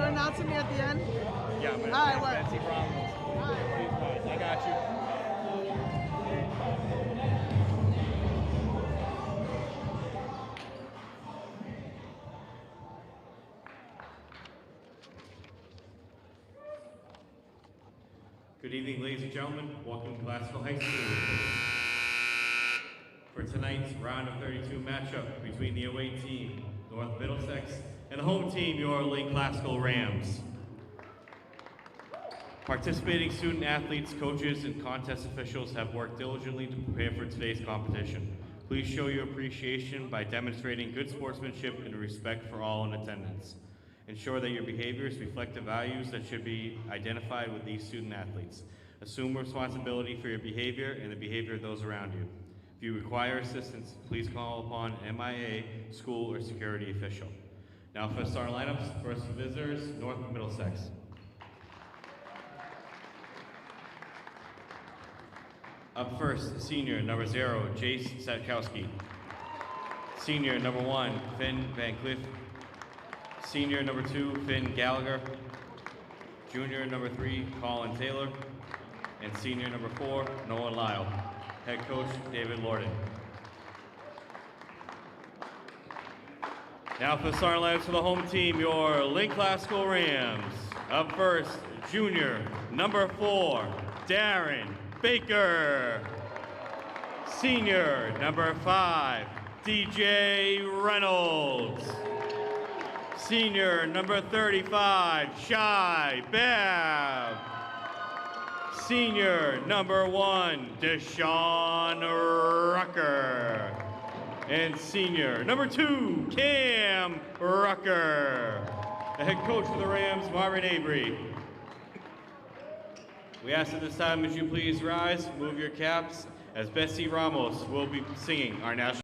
You're announcing me at the end? Yeah, I'm going to Fancy problems. I got you. Good evening, ladies and gentlemen. Welcome to Classical High School. For tonight's round of 32 matchup between the away team, North Middlesex, and the home team, your Lynn Classical Rams. Participating student athletes, coaches, and contest officials have worked diligently to prepare for today's competition. Please show your appreciation by demonstrating good sportsmanship and respect for all in attendance. Ensure that your behaviors reflect the values that should be identified with these student athletes. Assume responsibility for your behavior and the behavior of those around you. If you require assistance, please call upon an MIAA, school, or security official. Now for our lineups, first visitors, North Middlesex. Up first, senior number 0, Jace Satkowski. Senior number 1, Finn Van Cliff. Senior number 2, Finn Gallagher. Junior number 3, Colin Taylor. And senior number 4, Noah Lyle. Head coach, David Lorden. Now for the starting lineups for the home team, your Lynn Classical Rams. Up first, junior number 4, Darren Baker. Senior number 5, DJ Reynolds. Senior number 35, Shai Babb. Senior number 1, Deshaun Rucker. And senior number 2, Cam Rucker. The head coach for the Rams, Marvin Avery. We ask at this time, as you please rise, move your caps, as Bessie Ramos will be singing our national.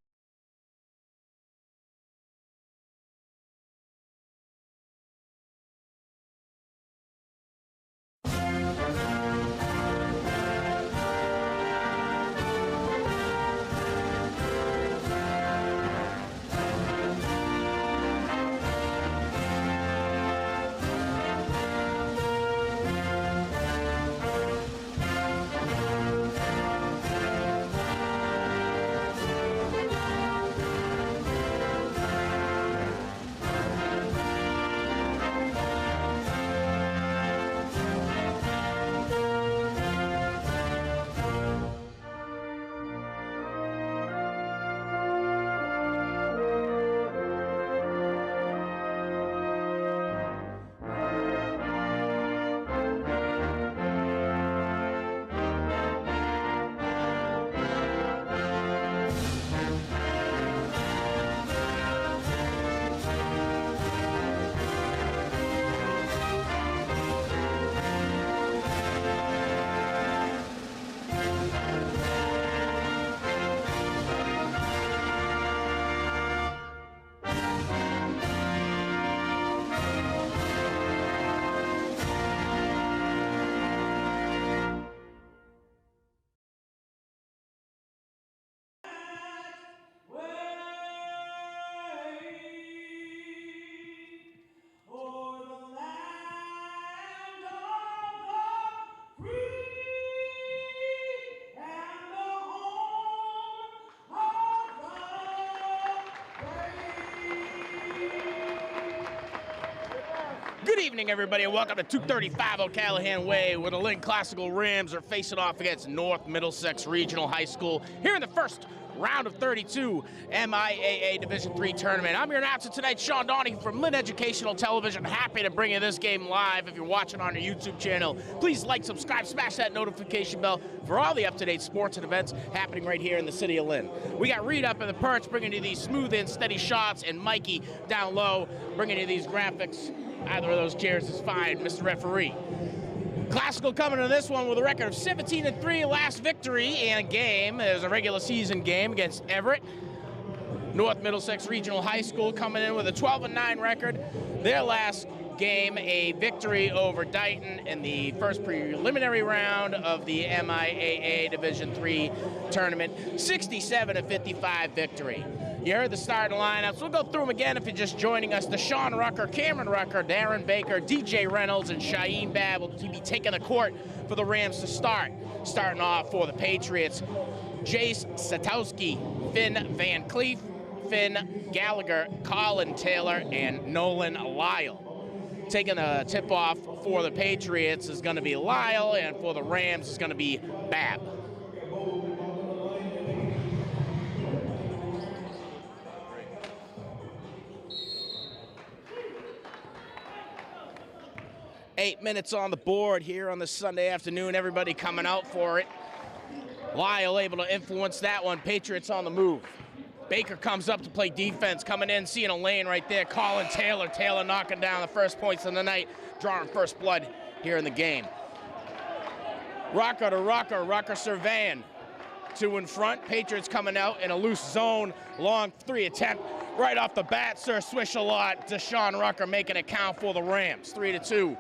Good evening, everybody, and welcome to 235 O'Callahan Way, where the Lynn Classical Rams are facing off against North Middlesex Regional High School here in the first round of 32 MIAA Division III tournament. I'm your announcer tonight, Sean Donahue from Lynn Educational Television. Happy to bring you this game live. If you're watching on our YouTube channel, please like, subscribe, smash that notification bell for all the up-to-date sports and events happening right here in the city of Lynn. We got Reid up in the perch, bringing you these smooth and steady shots, and Mikey down low, bringing you these graphics. Either of those chairs is fine, Mr. Referee. Classical coming to this one with a record of 17-3, last victory in a game. It was a regular season game against Everett. North Middlesex Regional High School coming in with a 12-9 record. Their last game, a victory over Dighton in the first preliminary round of the MIAA Division III tournament. 67-55 victory. You heard the starting lineups. We'll go through them again if you're just joining us. Deshaun Rucker, Cameron Rucker, Darren Baker, DJ Reynolds, and Shaeen Babb will be taking the court for the Rams to start. Starting off for the Patriots, Jace Satowski, Finn Van Cleef, Finn Gallagher, Colin Taylor, and Nolan Lyle. Taking the tip-off for the Patriots is going to be Lyle, and for the Rams is going to be Babb. Eight minutes on the board here on this Sunday afternoon. Everybody coming out for it. Lyle able to influence that one. Patriots on the move. Baker comes up to play defense, coming in, seeing a lane right there. Colin Taylor. Taylor knocking down the first points of the night, drawing first blood here in the game. Rucker to Rucker. Rucker surveying. Two in front. Patriots coming out in a loose zone. Long three attempt. Right off the bat, Sir Swish a lot. Deshaun Rucker making it count for the Rams. 3-2.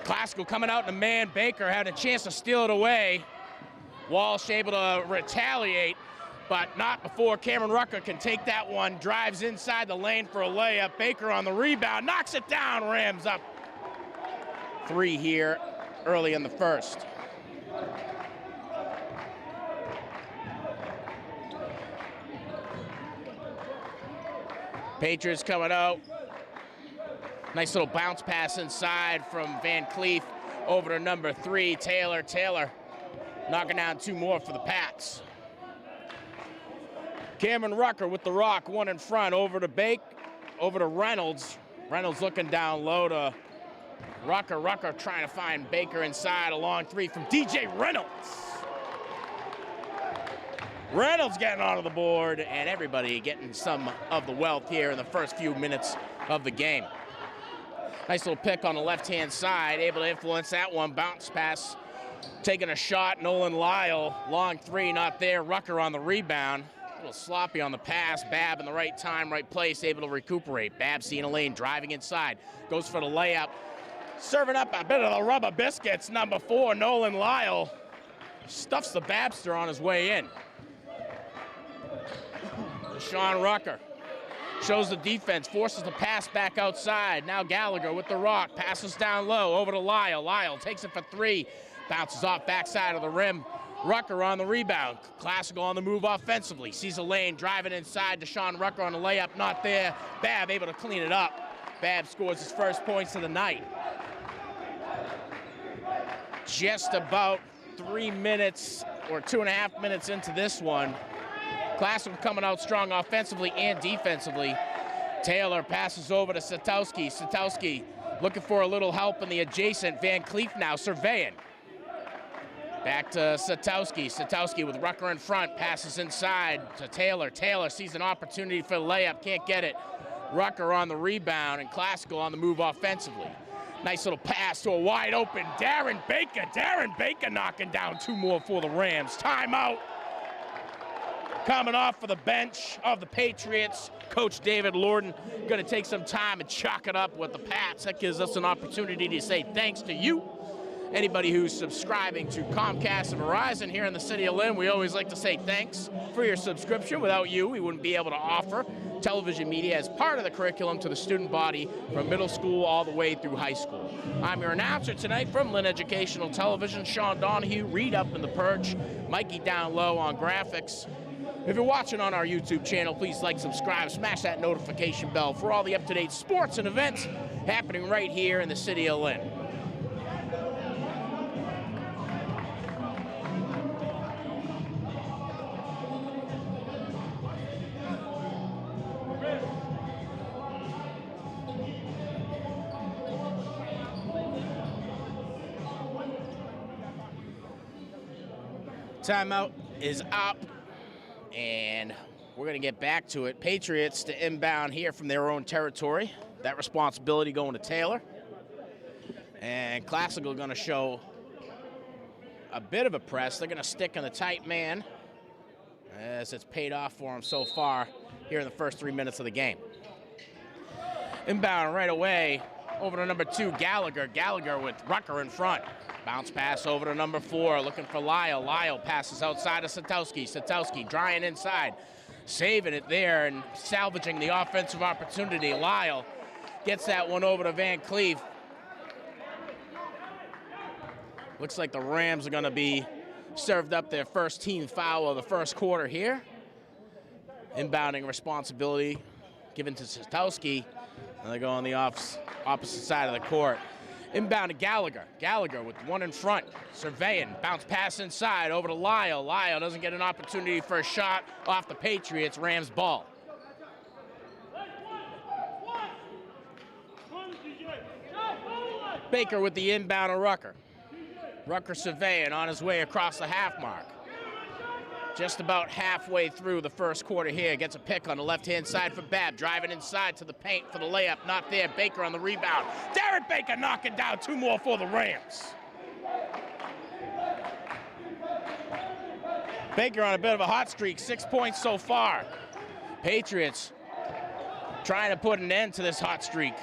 Classical coming out in a man. Baker had a chance to steal it away. Walsh able to retaliate, but not before Cameron Rucker can take that one. Drives inside the lane for a layup. Baker on the rebound, knocks it down. Rams up 3 here early in the first. Patriots coming out. Nice little bounce pass inside from Van Cleef over to number 3, Taylor. Taylor knocking down 2 more for the Pats. Cameron Rucker with the rock, 1 in front, over to Bake, over to Reynolds. Reynolds looking down low to Rucker. Rucker trying to find Baker inside, a long 3 from DJ Reynolds. Reynolds getting onto the board, and everybody getting some of the wealth here in the first few minutes of the game. Nice little pick on the left-hand side, able to influence that one. Bounce pass, taking a shot. Nolan Lyle, long 3, not there. Rucker on the rebound. A little sloppy on the pass. Babb in the right time, right place, able to recuperate. Babb seeing a lane, driving inside. Goes for the layup. Serving up a bit of the rubber biscuits. Number 4, Nolan Lyle. Stuffs the Babster on his way in. Deshaun Rucker shows the defense, forces the pass back outside. Now Gallagher with the rock, passes down low, over to Lyle. Lyle takes it for 3, bounces off backside of the rim. Rucker on the rebound. Classical on the move offensively. Sees a lane, driving inside. Deshaun Rucker on the layup, not there. Babb able to clean it up. Babb scores his first points of the night. Just about 3 minutes or 2.5 minutes into this one. Classical coming out strong offensively and defensively. Taylor passes over to Satowski. Satowski looking for a little help in the adjacent. Van Cleef now surveying. Back to Satowski. Satowski with Rucker in front. Passes inside to Taylor. Taylor sees an opportunity for the layup. Can't get it. Rucker on the rebound and Classical on the move offensively. Nice little pass to a wide open Darren Baker. Darren Baker knocking down 2 more for the Rams. Timeout. Coming off for the bench of the Patriots, Coach David Lorden going to take some time and chalk it up with the Pats. That gives us an opportunity to say thanks to you. Anybody who's subscribing to Comcast and Verizon here in the city of Lynn, we always like to say thanks for your subscription. Without you, we wouldn't be able to offer television media as part of the curriculum to the student body from middle school all the way through high school. I'm your announcer tonight from Lynn Educational Television, Sean Donahue, Reid up in the perch, Mikey down low on graphics. If you're watching on our YouTube channel, please like, subscribe, smash that notification bell for all the up-to-date sports and events happening right here in the city of Lynn. Timeout is up. And we're going to get back to it. Patriots to inbound here from their own territory. That responsibility going to Taylor. And Classical going to show a bit of a press. They're going to stick in the tight man as it's paid off for them so far here in the first 3 minutes of the game. Inbound right away over to number 2, Gallagher. Gallagher with Rucker in front. Bounce pass over to number 4, looking for Lyle. Lyle passes outside of Satowski. Satowski drying inside, saving it there and salvaging the offensive opportunity. Lyle gets that one over to Van Cleef. Looks like the Rams are going to be served up their first team foul of the first quarter here. Inbounding responsibility given to Satowski. And they go on the opposite side of the court. Inbound to Gallagher. Gallagher with one in front, surveying. Bounce pass inside over to Lyle. Lyle doesn't get an opportunity for a shot off the Patriots. Rams ball. Baker with the inbound of Rucker. Rucker surveying on his way across the half mark. Just about halfway through the first quarter here. Gets a pick on the left-hand side for Babb. Driving inside to the paint for the layup. Not there. Baker on the rebound. Derek Baker knocking down 2 more for the Rams. Baker on a bit of a hot streak. 6 points so far. Patriots trying to put an end to this hot streak.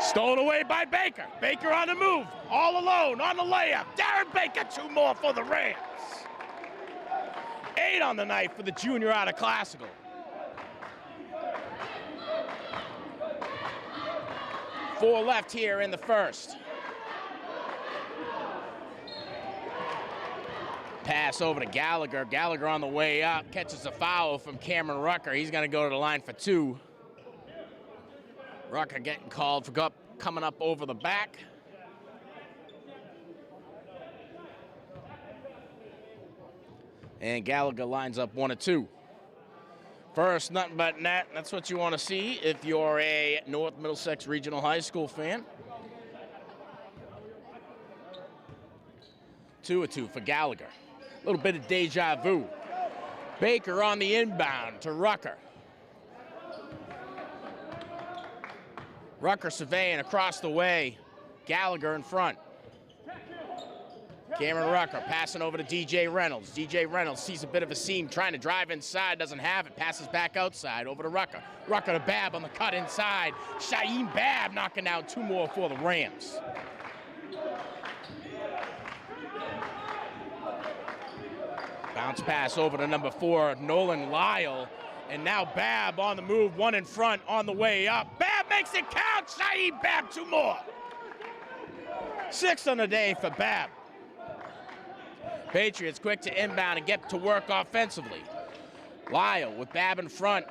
Stolen away by Baker. Baker on the move. All alone on the layup. Derek Baker, 2 more for the Rams. 8 on the night for the junior out of Classical. Four left here in the first. Pass over to Gallagher. Gallagher on the way up. Catches a foul from Cameron Rucker. He's going to go to the line for 2. Rucker getting called for coming up over the back. And Gallagher lines up 1 of 2. First, nothing but net. That's what you want to see if you're a North Middlesex Regional High School fan. 2 of 2 for Gallagher. A little bit of deja vu. Baker on the inbound to Rucker. Rucker surveying across the way. Gallagher in front. Cameron Rucker passing over to DJ Reynolds. DJ Reynolds sees a bit of a seam, trying to drive inside, doesn't have it. Passes back outside over to Rucker. Rucker to Babb on the cut inside. Shaheem Babb knocking down 2 more for the Rams. Bounce pass over to number 4, Nolan Lyle. And now Babb on the move, 1 in front on the way up. Babb makes it count. Shaheem Babb, 2 more. 6 on the day for Babb. Patriots quick to inbound and get to work offensively. Lyle with Babb in front.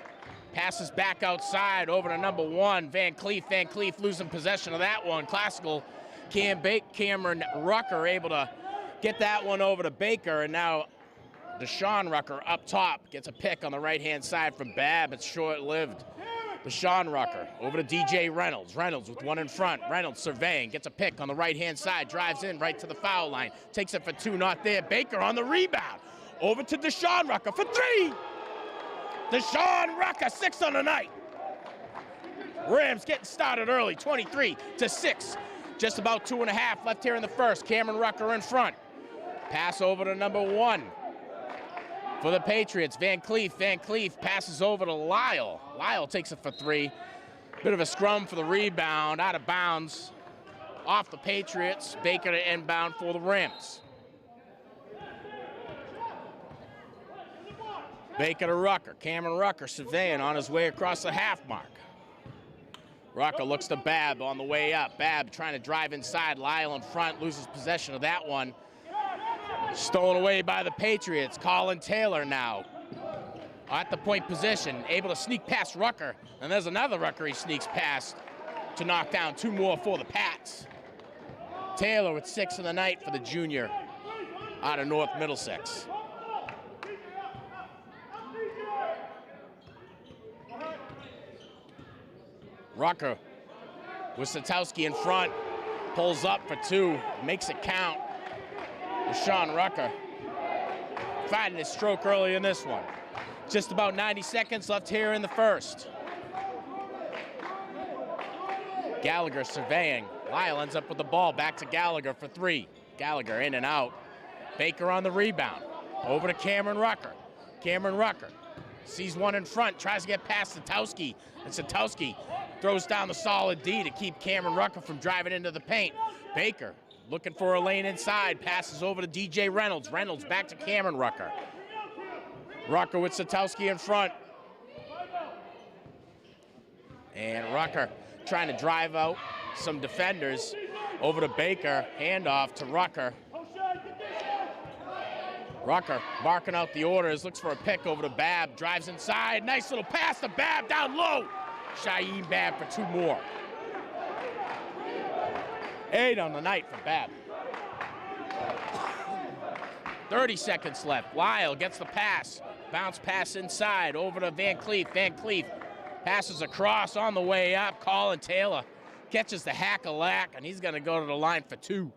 Passes back outside over to number 1, Van Cleef. Van Cleef losing possession of that one. Classical Cameron Rucker able to get that one over to Baker. And now Deshaun Rucker up top gets a pick on the right-hand side from Babb. It's short-lived. Deshaun Rucker over to DJ Reynolds. Reynolds with 1 in front. Reynolds surveying, gets a pick on the right-hand side, drives in right to the foul line. Takes it for 2, not there. Baker on the rebound. Over to Deshaun Rucker for 3. Deshaun Rucker, 6 on the night. Rams getting started early, 23-6. Just about 2.5 left here in the first. Cameron Rucker in front. Pass over to number 1. For the Patriots, Van Cleef. Van Cleef passes over to Lyle. Lyle takes it for 3. Bit of a scrum for the rebound, out of bounds. Off the Patriots, Baker to inbound for the Rams. Baker to Rucker. Cameron Rucker surveying on his way across the half mark. Rucker looks to Babb on the way up. Babb trying to drive inside. Lyle in front, loses possession of that one. Stolen away by the Patriots. Colin Taylor now at the point position, able to sneak past Rucker. And there's another Rucker he sneaks past to knock down 2 more for the Pats. Taylor with 6 in the night for the junior out of North Middlesex. Rucker with Satowski in front, pulls up for 2, makes it count. Deshaun Rucker finding his stroke early in this one. Just about 90 seconds left here in the first. Gallagher surveying. Lyle ends up with the ball, back to Gallagher for 3. Gallagher in and out. Baker on the rebound. Over to Cameron Rucker. Cameron Rucker sees 1 in front, tries to get past Satowski, and Satowski throws down the solid D to keep Cameron Rucker from driving into the paint. Baker looking for a lane inside, passes over to DJ Reynolds. Reynolds back to Cameron Rucker. Rucker with Satowski in front. And Rucker trying to drive out some defenders over to Baker. Handoff to Rucker. Rucker marking out the orders, looks for a pick over to Babb, drives inside, nice little pass to Babb, down low. Shaheem Babb for 2 more. 8 on the night for Babb. 30 seconds left. Lyle gets the pass, bounce pass inside over to Van Cleef. Van Cleef passes across on the way up. Colin Taylor catches the hack-a-lack, and he's going to go to the line for 2.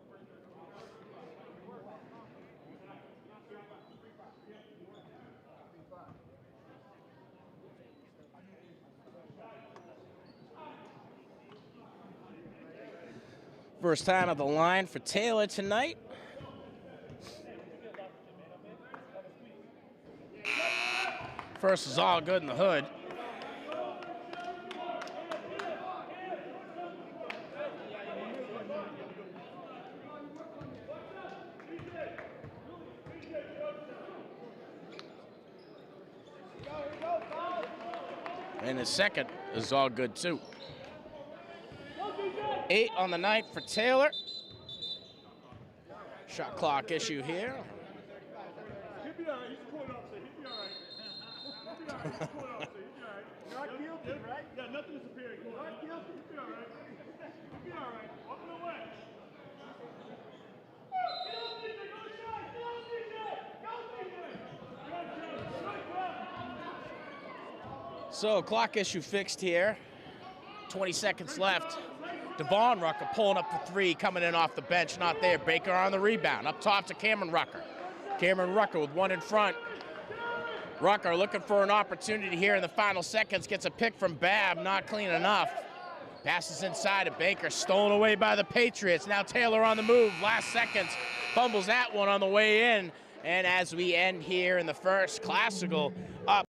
First time at the line for Taylor tonight. First is all good in the hood. And the second is all good too. 8 on the night for Taylor. Shot clock issue here. He'll be all right. He's pulling up, so he'll be all right. He'll be all right. He's pulling up, so he'll be all right. Not guilty, right? Yeah, nothing is appearing. Not guilty. He'll be all right. He'll be all right. Walking away. So clock issue fixed here. 20 seconds left. Devon Rucker pulling up for 3, coming in off the bench, not there. Baker on the rebound, up top to Cameron Rucker. Cameron Rucker with 1 in front. Rucker looking for an opportunity here in the final seconds, gets a pick from Babb, not clean enough. Passes inside to Baker, stolen away by the Patriots. Now Taylor on the move, last seconds, fumbles that one on the way in. And as we end here in the first, Classical up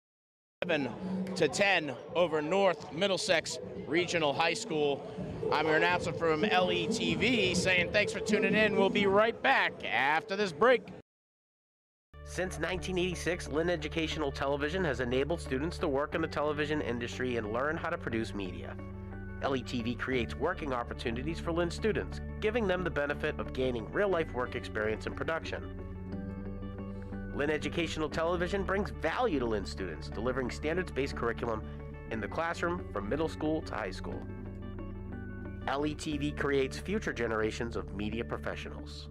7-10 over North Middlesex Regional High School. I'm your announcer from LETV saying thanks for tuning in. We'll be right back after this break. Since 1986, Lynn Educational Television has enabled students to work in the television industry and learn how to produce media. LETV creates working opportunities for Lynn students, giving them the benefit of gaining real-life work experience in production. Lynn Educational Television brings value to Lynn students, delivering standards-based curriculum in the classroom from middle school to high school. LETV creates future generations of media professionals.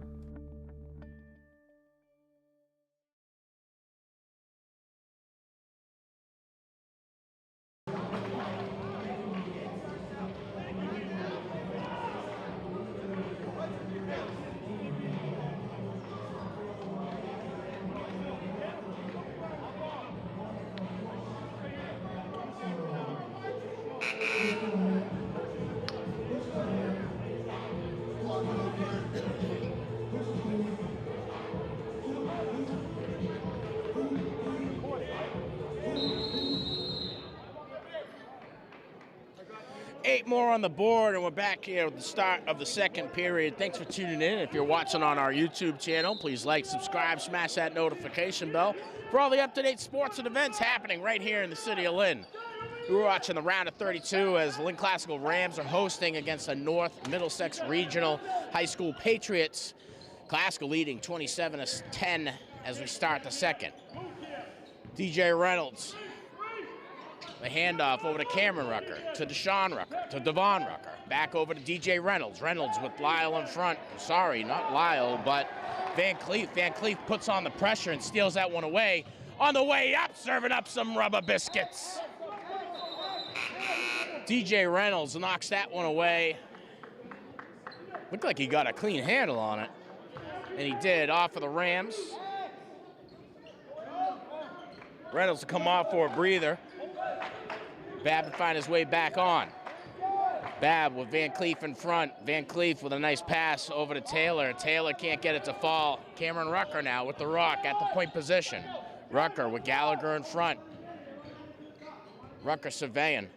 Eight more on the board, and we're back here at the start of the second period. Thanks for tuning in. If you're watching on our YouTube channel, please like, subscribe, smash that notification bell for all the up-to-date sports and events happening right here in the city of Lynn. We're watching the round of 32 as Lynn Classical Rams are hosting against the North Middlesex Regional High School Patriots. Classical leading 27-10 as we start the second. DJ Reynolds. The handoff over to Cameron Rucker, to Deshaun Rucker, to Devon Rucker. Back over to DJ Reynolds. Reynolds with Lyle in front. Sorry, not Lyle, but Van Cleef. Van Cleef puts on the pressure and steals that one away. On the way up, serving up some rubber biscuits. DJ Reynolds knocks that one away. Looked like he got a clean handle on it. And he did, off of the Rams. Reynolds will come off for a breather. Babb to find his way back on. Babb with Van Cleef in front. Van Cleef with a nice pass over to Taylor. Taylor can't get it to fall. Cameron Rucker now with the rock at the point position. Rucker with Gallagher in front. Rucker surveying.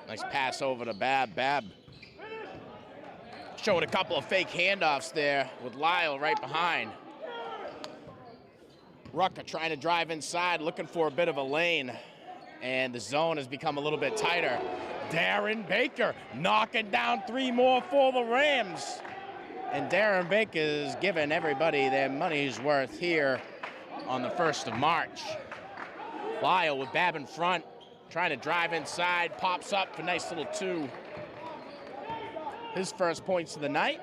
Nice pass over to Babb. Babb Showing a couple of fake handoffs there with Lyle right behind. Rucker trying to drive inside, looking for a bit of a lane. And the zone has become a little bit tighter. Darren Baker knocking down 3 more for the Rams. And Darren Baker is giving everybody their money's worth here on the 1st of March. Lyle with Babb in front, trying to drive inside, pops up for a nice little 2. His first points of the night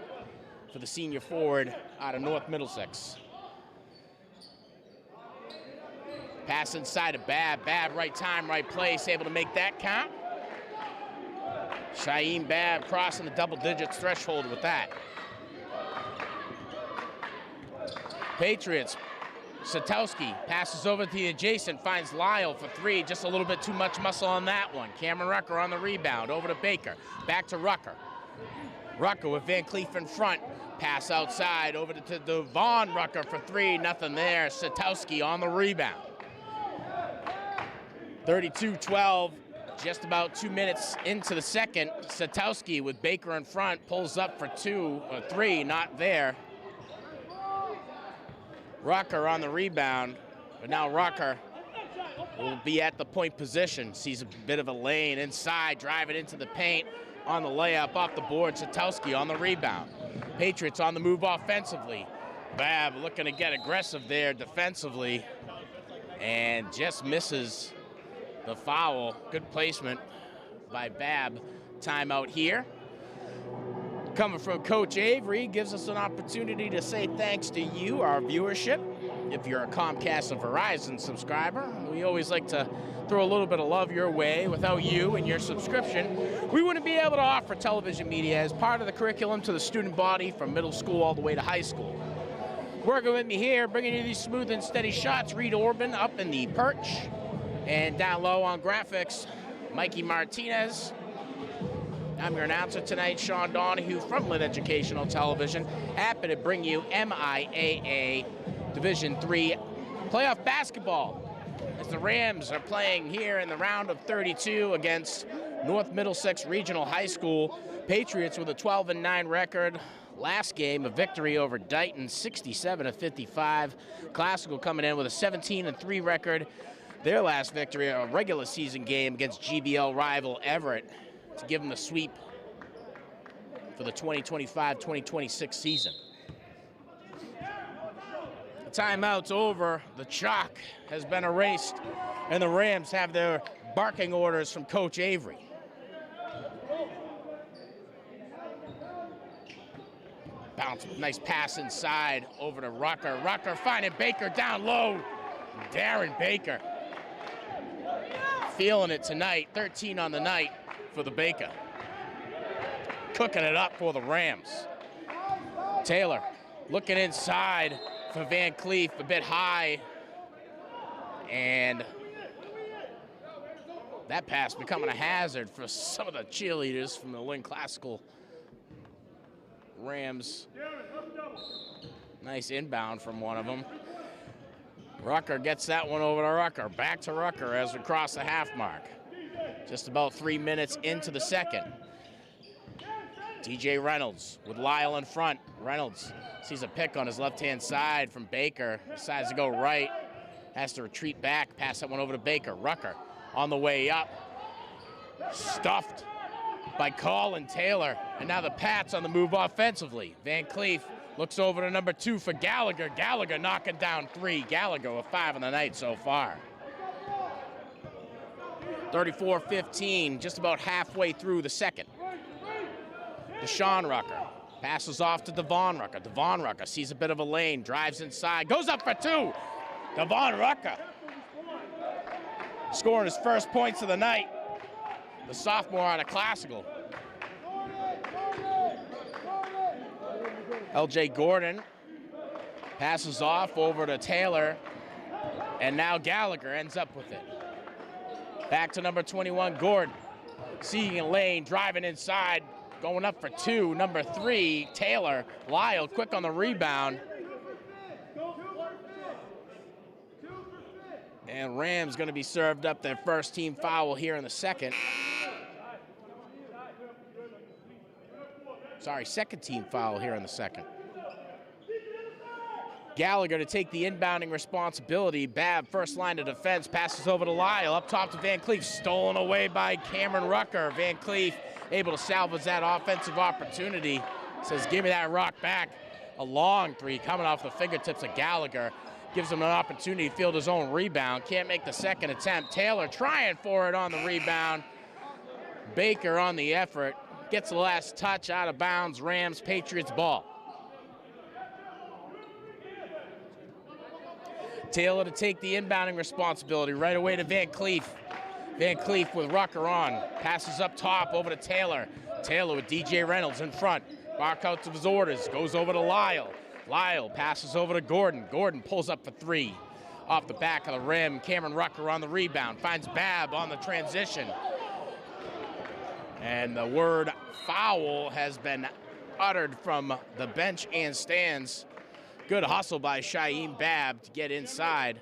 for the senior forward out of North Middlesex. Pass inside of Babb. Babb, right time, right place, able to make that count. Shaheem Babb crossing the double digits threshold with that. Patriots, Satowski passes over to the adjacent, finds Lyle for 3, just a little bit too much muscle on that one. Cameron Rucker on the rebound, over to Baker, back to Rucker. Rucker with Van Cleef in front, pass outside, over to Devon Rucker for 3, nothing there. Satowski on the rebound. 32-12, just about 2 minutes into the second. Satowski with Baker in front, pulls up for 3, not there. Rucker on the rebound, but now Rucker will be at the point position. Sees a bit of a lane inside, drive it into the paint on the layup off the board. Satowski on the rebound. Patriots on the move offensively. Babb looking to get aggressive there defensively and just misses the foul. Good placement by Babb. Timeout here. Coming from Coach Avery, gives us an opportunity to say thanks to you, our viewership. If you're a Comcast or Verizon subscriber, we always like to throw a little bit of love your way. Without you and your subscription, we wouldn't be able to offer television media as part of the curriculum to the student body from middle school all the way to high school. Working with me here, bringing you these smooth and steady shots, Reid Orben up in the perch. And down low on graphics, Mikey Martinez. I'm your announcer tonight, Sean Donahue from Lynn Educational Television. Happy to bring you MIAA Division III playoff basketball as the Rams are playing here in the round of 32 against North Middlesex Regional High School. Patriots with a 12-9 record. Last game, a victory over Dighton, 67-55. Classical coming in with a 17-3 record. Their last victory, a regular season game against GBL rival Everett, to give them the sweep for the 2025-2026 season. The timeout's over. The chalk has been erased, and the Rams have their barking orders from Coach Avery. Bounce, nice pass inside over to Rucker. Rucker finding Baker down low. Darren Baker feeling it tonight, 13 on the night for the Baker. Cooking it up for the Rams. Taylor looking inside for Van Cleef, a bit high. And that pass becoming a hazard for some of the cheerleaders from the Lynn Classical Rams. Nice inbound from one of them. Rucker gets that one over to Rucker. Back to Rucker as we cross the half mark. Just about 3 minutes into the second. DJ Reynolds with Lyle in front. Reynolds sees a pick on his left-hand side from Baker. Decides to go right. Has to retreat back. Pass that one over to Baker. Rucker on the way up. Stuffed by Colin Taylor. And now the Pats on the move offensively. Van Cleef looks over to number 2 for Gallagher. Gallagher knocking down 3. Gallagher with 5 on the night so far. 34-15, just about halfway through the second. Deshaun Rucker passes off to Devon Rucker. Devon Rucker sees a bit of a lane, drives inside, goes up for 2. Devon Rucker scoring his first points of the night. The sophomore out of Classical. LJ Gordon passes off over to Taylor, and now Gallagher ends up with it. Back to number 21, Gordon. Seeing a lane, driving inside, going up for 2. Number 3, Taylor. Lyle quick on the rebound. And Rams going to be served up their first team foul here in the second. Sorry, second team foul here in the second. Gallagher to take the inbounding responsibility. Babb, first line of defense, passes over to Lyle. Up top to Van Cleef, stolen away by Cameron Rucker. Van Cleef able to salvage that offensive opportunity. Says, give me that rock back. A long three coming off the fingertips of Gallagher. Gives him an opportunity to field his own rebound. Can't make the second attempt. Taylor trying for it on the rebound. Baker on the effort. Gets the last touch out of bounds. Rams, Patriots ball. Taylor to take the inbounding responsibility right away to Van Cleef. Van Cleef with Rucker on. Passes up top over to Taylor. Taylor with DJ Reynolds in front. Bark out to his orders. Goes over to Lyle. Lyle passes over to Gordon. Gordon pulls up for three. Off the back of the rim. Cameron Rucker on the rebound. Finds Babb on the transition. And the word foul has been uttered from the bench and stands. Good hustle by Shaheem Babb to get inside.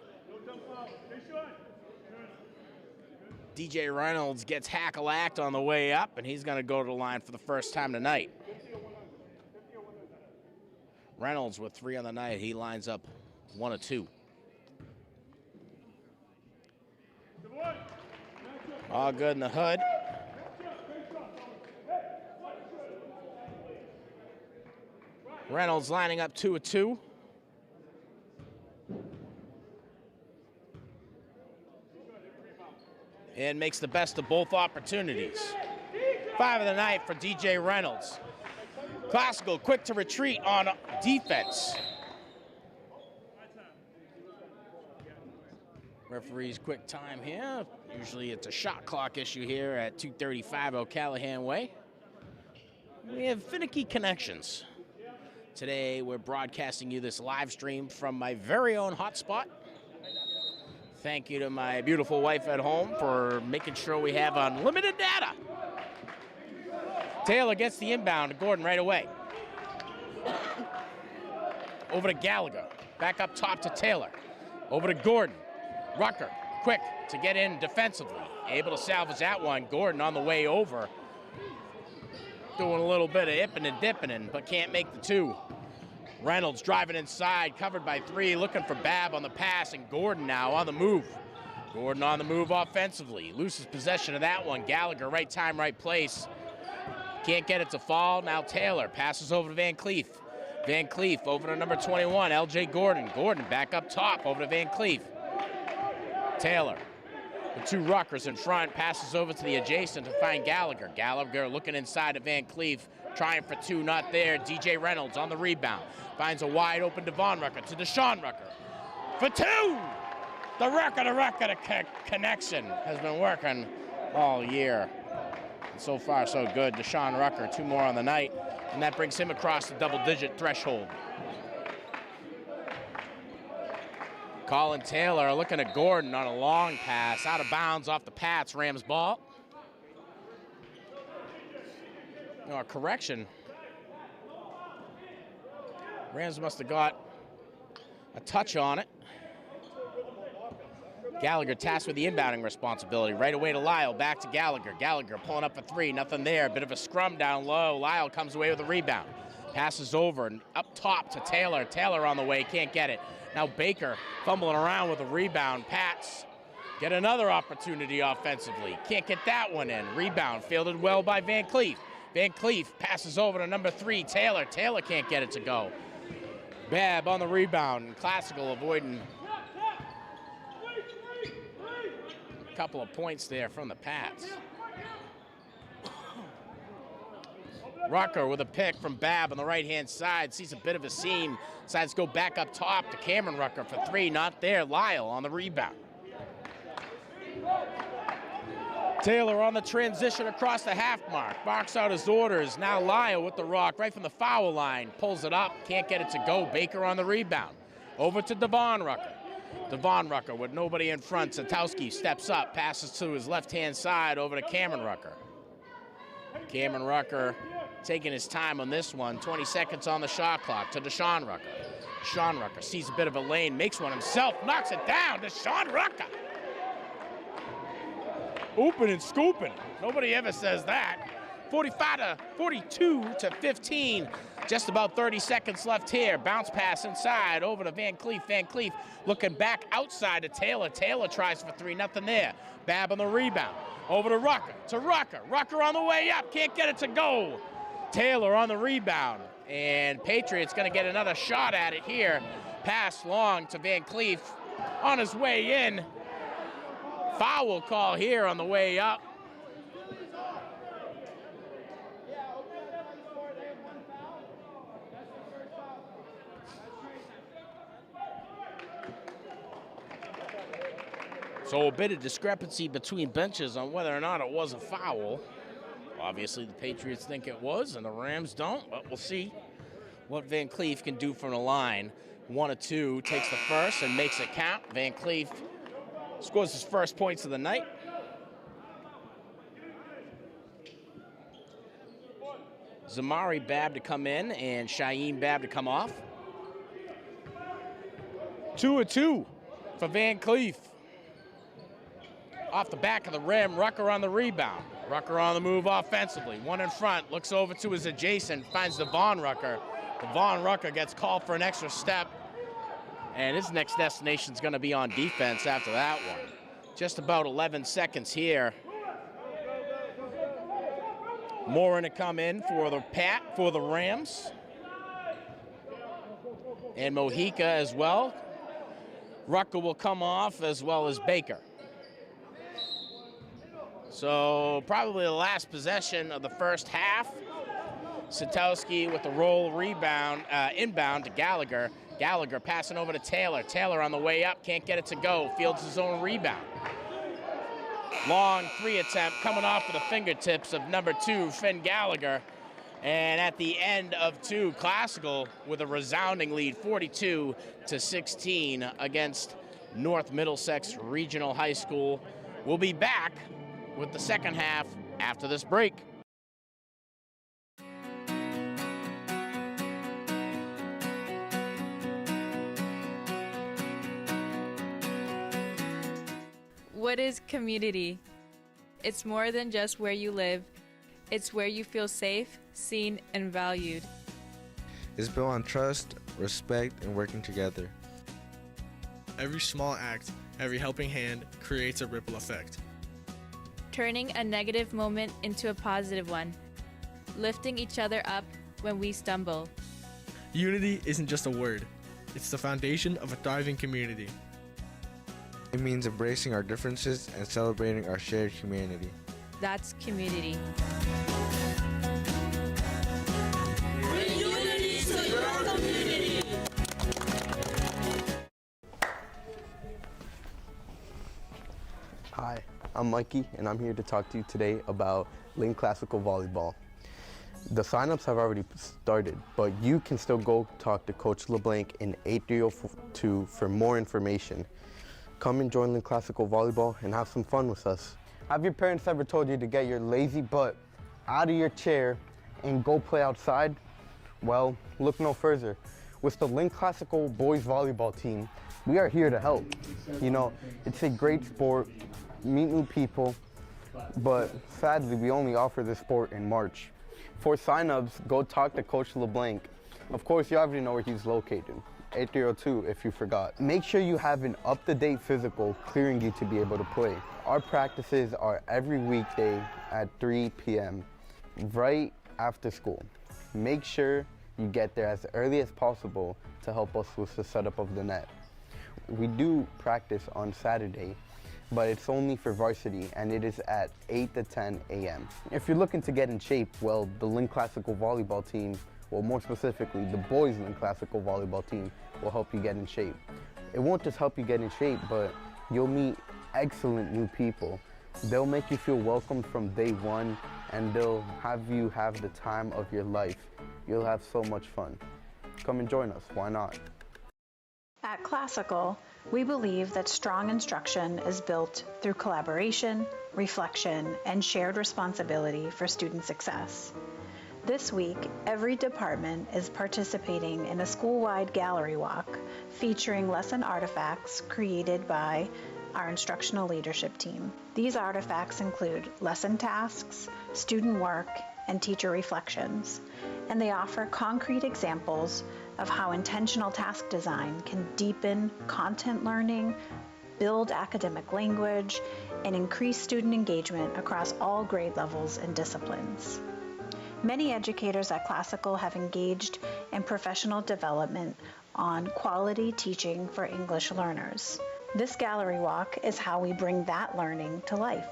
DJ Reynolds gets hackle-acked on the way up, and he's going to go to the line for the first time tonight. Reynolds with 3 on the night. He lines up 1 of 2. All good in the hood. Reynolds lining up 2 of 2. And makes the best of both opportunities. 5 of the night for DJ Reynolds. Classical quick to retreat on defense. Referee's quick time here. Usually it's a shot clock issue here at 235 O'Callahan Way. We have finicky connections. Today we're broadcasting you this live stream from my very own hotspot. Thank you to my beautiful wife at home for making sure we have unlimited data. Taylor gets the inbound to Gordon right away. Over to Gallagher. Back up top to Taylor. Over to Gordon. Rucker, quick to get in defensively. Able to salvage that one. Gordon on the way over. Doing a little bit of hipping and dipping, but can't make the 2. Reynolds driving inside, covered by 3, looking for Babb on the pass, and Gordon now on the move. Gordon on the move offensively. Loses possession of that one. Gallagher, right time, right place. Can't get it to fall. Now Taylor passes over to Van Cleef. Van Cleef over to number 21, LJ Gordon. Gordon back up top over to Van Cleef. Taylor, the 2 Ruckers in front, passes over to the adjacent to find Gallagher. Gallagher looking inside of Van Cleef, trying for 2, not there. DJ Reynolds on the rebound. Finds a wide open Devon Rucker to Deshaun Rucker. For 2! The Rucker connection has been working all year. And so far, so good. Deshaun Rucker, 2 more on the night, and that brings him across the double-digit threshold. Colin Taylor looking at Gordon on a long pass, out of bounds off the Pats, Rams ball. No, a correction. Rams must have got a touch on it. Gallagher tasked with the inbounding responsibility. Right away to Lyle, back to Gallagher. Gallagher pulling up for 3, nothing there. Bit of a scrum down low. Lyle comes away with a rebound. Passes over and up top to Taylor. Taylor on the way, can't get it. Now Baker fumbling around with a rebound. Pats get another opportunity offensively. Can't get that one in. Rebound fielded well by Van Cleef. Van Cleef passes over to number 3, Taylor. Taylor can't get it to go. Babb on the rebound. Classical avoiding a couple of points there from the Pats. Rucker with a pick from Babb on the right-hand side. Sees a bit of a seam. Decides to go back up top to Cameron Rucker for 3. Not there. Lyle on the rebound. Taylor on the transition across the half mark. Barks out his orders. Now Lyle with the rock right from the foul line. Pulls it up. Can't get it to go. Baker on the rebound. Over to Devon Rucker. Devon Rucker with nobody in front. Satowski steps up. Passes to his left-hand side over to Cameron Rucker. Cameron Rucker taking his time on this one. 20 seconds on the shot clock to Deshaun Rucker. Deshaun Rucker sees a bit of a lane. Makes one himself. Knocks it down. Deshaun Rucker. Open and scooping. Nobody ever says that. 42 to 15. Just about 30 seconds left here. Bounce pass inside over to Van Cleef. Van Cleef looking back outside to Taylor. Taylor tries for three, nothing there. Babb on the rebound. Over to Rucker. Rucker on the way up. Can't get it to go. Taylor on the rebound. And Patriots going to get another shot at it here. Pass long to Van Cleef on his way in. Foul call here on the way up. So a bit of discrepancy between benches on whether or not it was a foul. Obviously the Patriots think it was and the Rams don't, but we'll see what Van Cleef can do from the line. 1 of 2, takes the first and makes it count. Van Cleef scores his first points of the night. Zamari Babb to come in and Shaheem Babb to come off. 2 of 2 for Van Cleef. Off the back of the rim, Rucker on the rebound. Rucker on the move offensively. One in front, looks over to his adjacent, finds Devon Rucker. Devon Rucker gets called for an extra step. And his next destination is going to be on defense after that one. Just about 11 seconds here. Morin to come in for the Rams. And Mojica as well. Rucker will come off as well as Baker. So probably the last possession of the first half. Satowski with the roll rebound, inbound to Gallagher. Gallagher passing over to Taylor. Taylor on the way up, can't get it to go. Fields his own rebound. Long 3 attempt coming off of the fingertips of number 2, Finn Gallagher. And at the end of 2, Classical with a resounding lead, 42 to 16 against North Middlesex Regional High School. We'll be back with the second half after this break. What is community? It's more than just where you live. It's where you feel safe, seen, and valued. It's built on trust, respect, and working together. Every small act, every helping hand creates a ripple effect. Turning a negative moment into a positive one. Lifting each other up when we stumble. Unity isn't just a word. It's the foundation of a thriving community. It means embracing our differences and celebrating our shared humanity. That's community. Bring unity to your community. Hi, I'm Mikey, and I'm here to talk to you today about Lynn Classical Volleyball. The signups have already started, but you can still go talk to Coach LeBlanc in 8302 for more information. Come and join Lynn Classical Volleyball and have some fun with us. Have your parents ever told you to get your lazy butt out of your chair and go play outside? Well, look no further. With the Lynn Classical Boys Volleyball team, we are here to help. You know, it's a great sport, meet new people, but sadly, we only offer this sport in March. For signups, go talk to Coach LeBlanc. Of course, you already know where he's located. 8302 if you forgot. Make sure you have an up-to-date physical clearing you to be able to play. Our practices are every weekday at 3 p.m. right after school. Make sure you get there as early as possible to help us with the setup of the net. We do practice on Saturday, but it's only for varsity and it is at 8 to 10 a.m. If you're looking to get in shape, well, the Lynn Classical Volleyball team, well, more specifically, the boys Lynn Classical Volleyball team will help you get in shape. It won't just help you get in shape, but you'll meet excellent new people. They'll make you feel welcome from day one, and they'll have you have the time of your life. You'll have so much fun. Come and join us, why not? At Classical, we believe that strong instruction is built through collaboration, reflection, and shared responsibility for student success. This week, every department is participating in a school-wide gallery walk featuring lesson artifacts created by our instructional leadership team. These artifacts include lesson tasks, student work, and teacher reflections, and they offer concrete examples of how intentional task design can deepen content learning, build academic language, and increase student engagement across all grade levels and disciplines. Many educators at Classical have engaged in professional development on quality teaching for English learners. This gallery walk is how we bring that learning to life,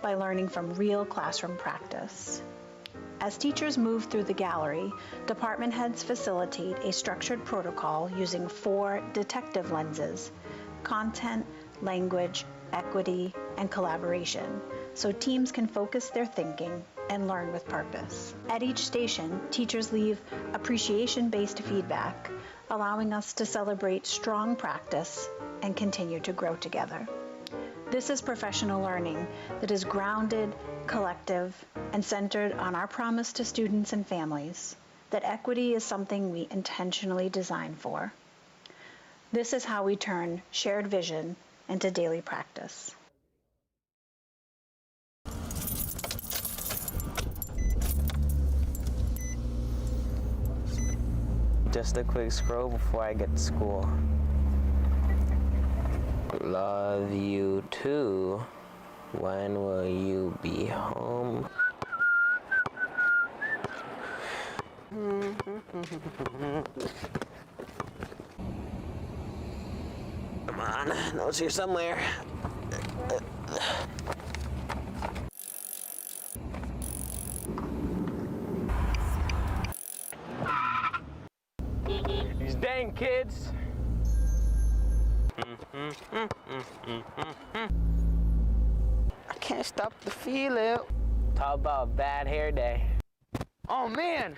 by learning from real classroom practice. As teachers move through the gallery, department heads facilitate a structured protocol using 4 detective lenses: content, language, equity, and collaboration, so teams can focus their thinking and learn with purpose. At each station, teachers leave appreciation-based feedback, allowing us to celebrate strong practice and continue to grow together. This is professional learning that is grounded, collective, and centered on our promise to students and families that equity is something we intentionally design for. This is how we turn shared vision into daily practice. Just a quick scroll before I get to school. Love you too. When will you be home? Come on, notes here somewhere. These dang kids. I can't stop the feeling. Talk about a bad hair day. Oh man.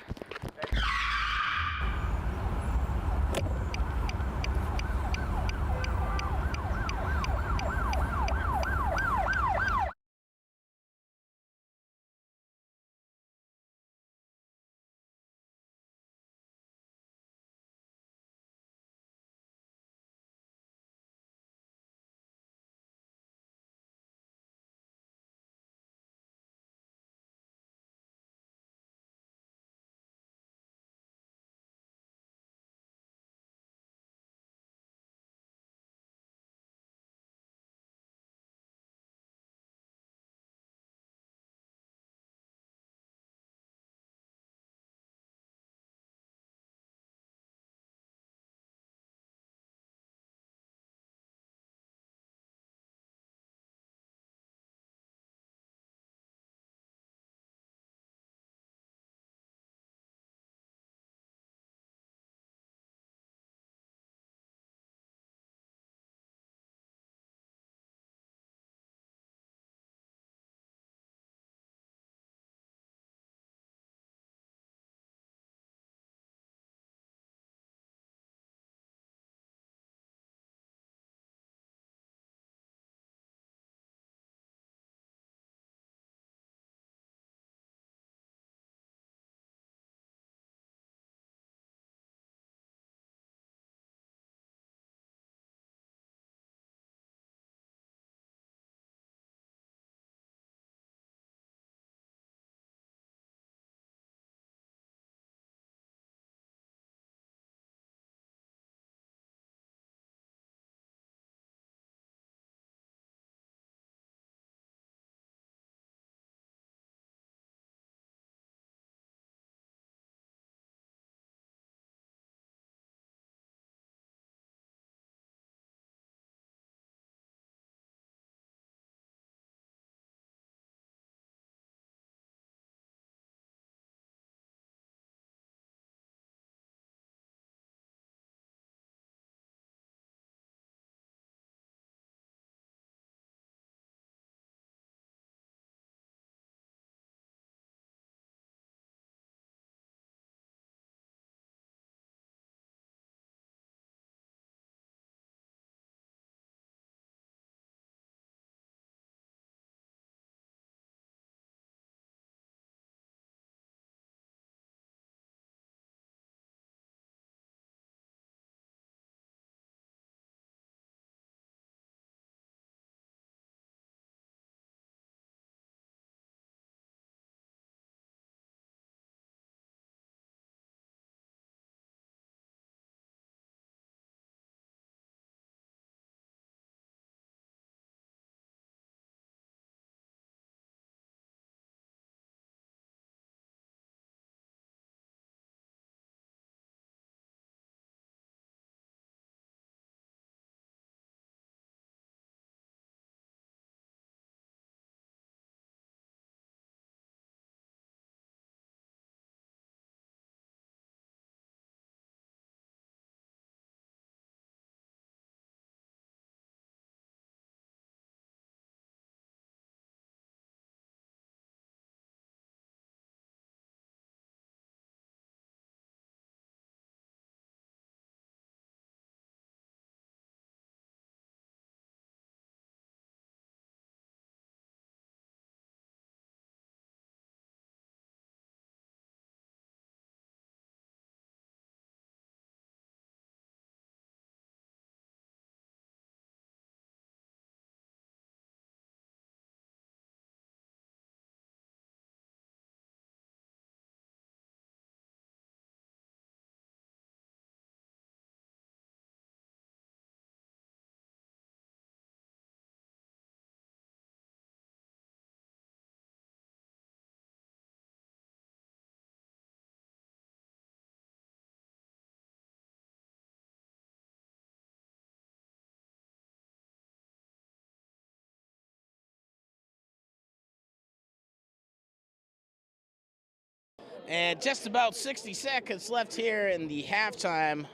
And just about 60 seconds left here in the halftime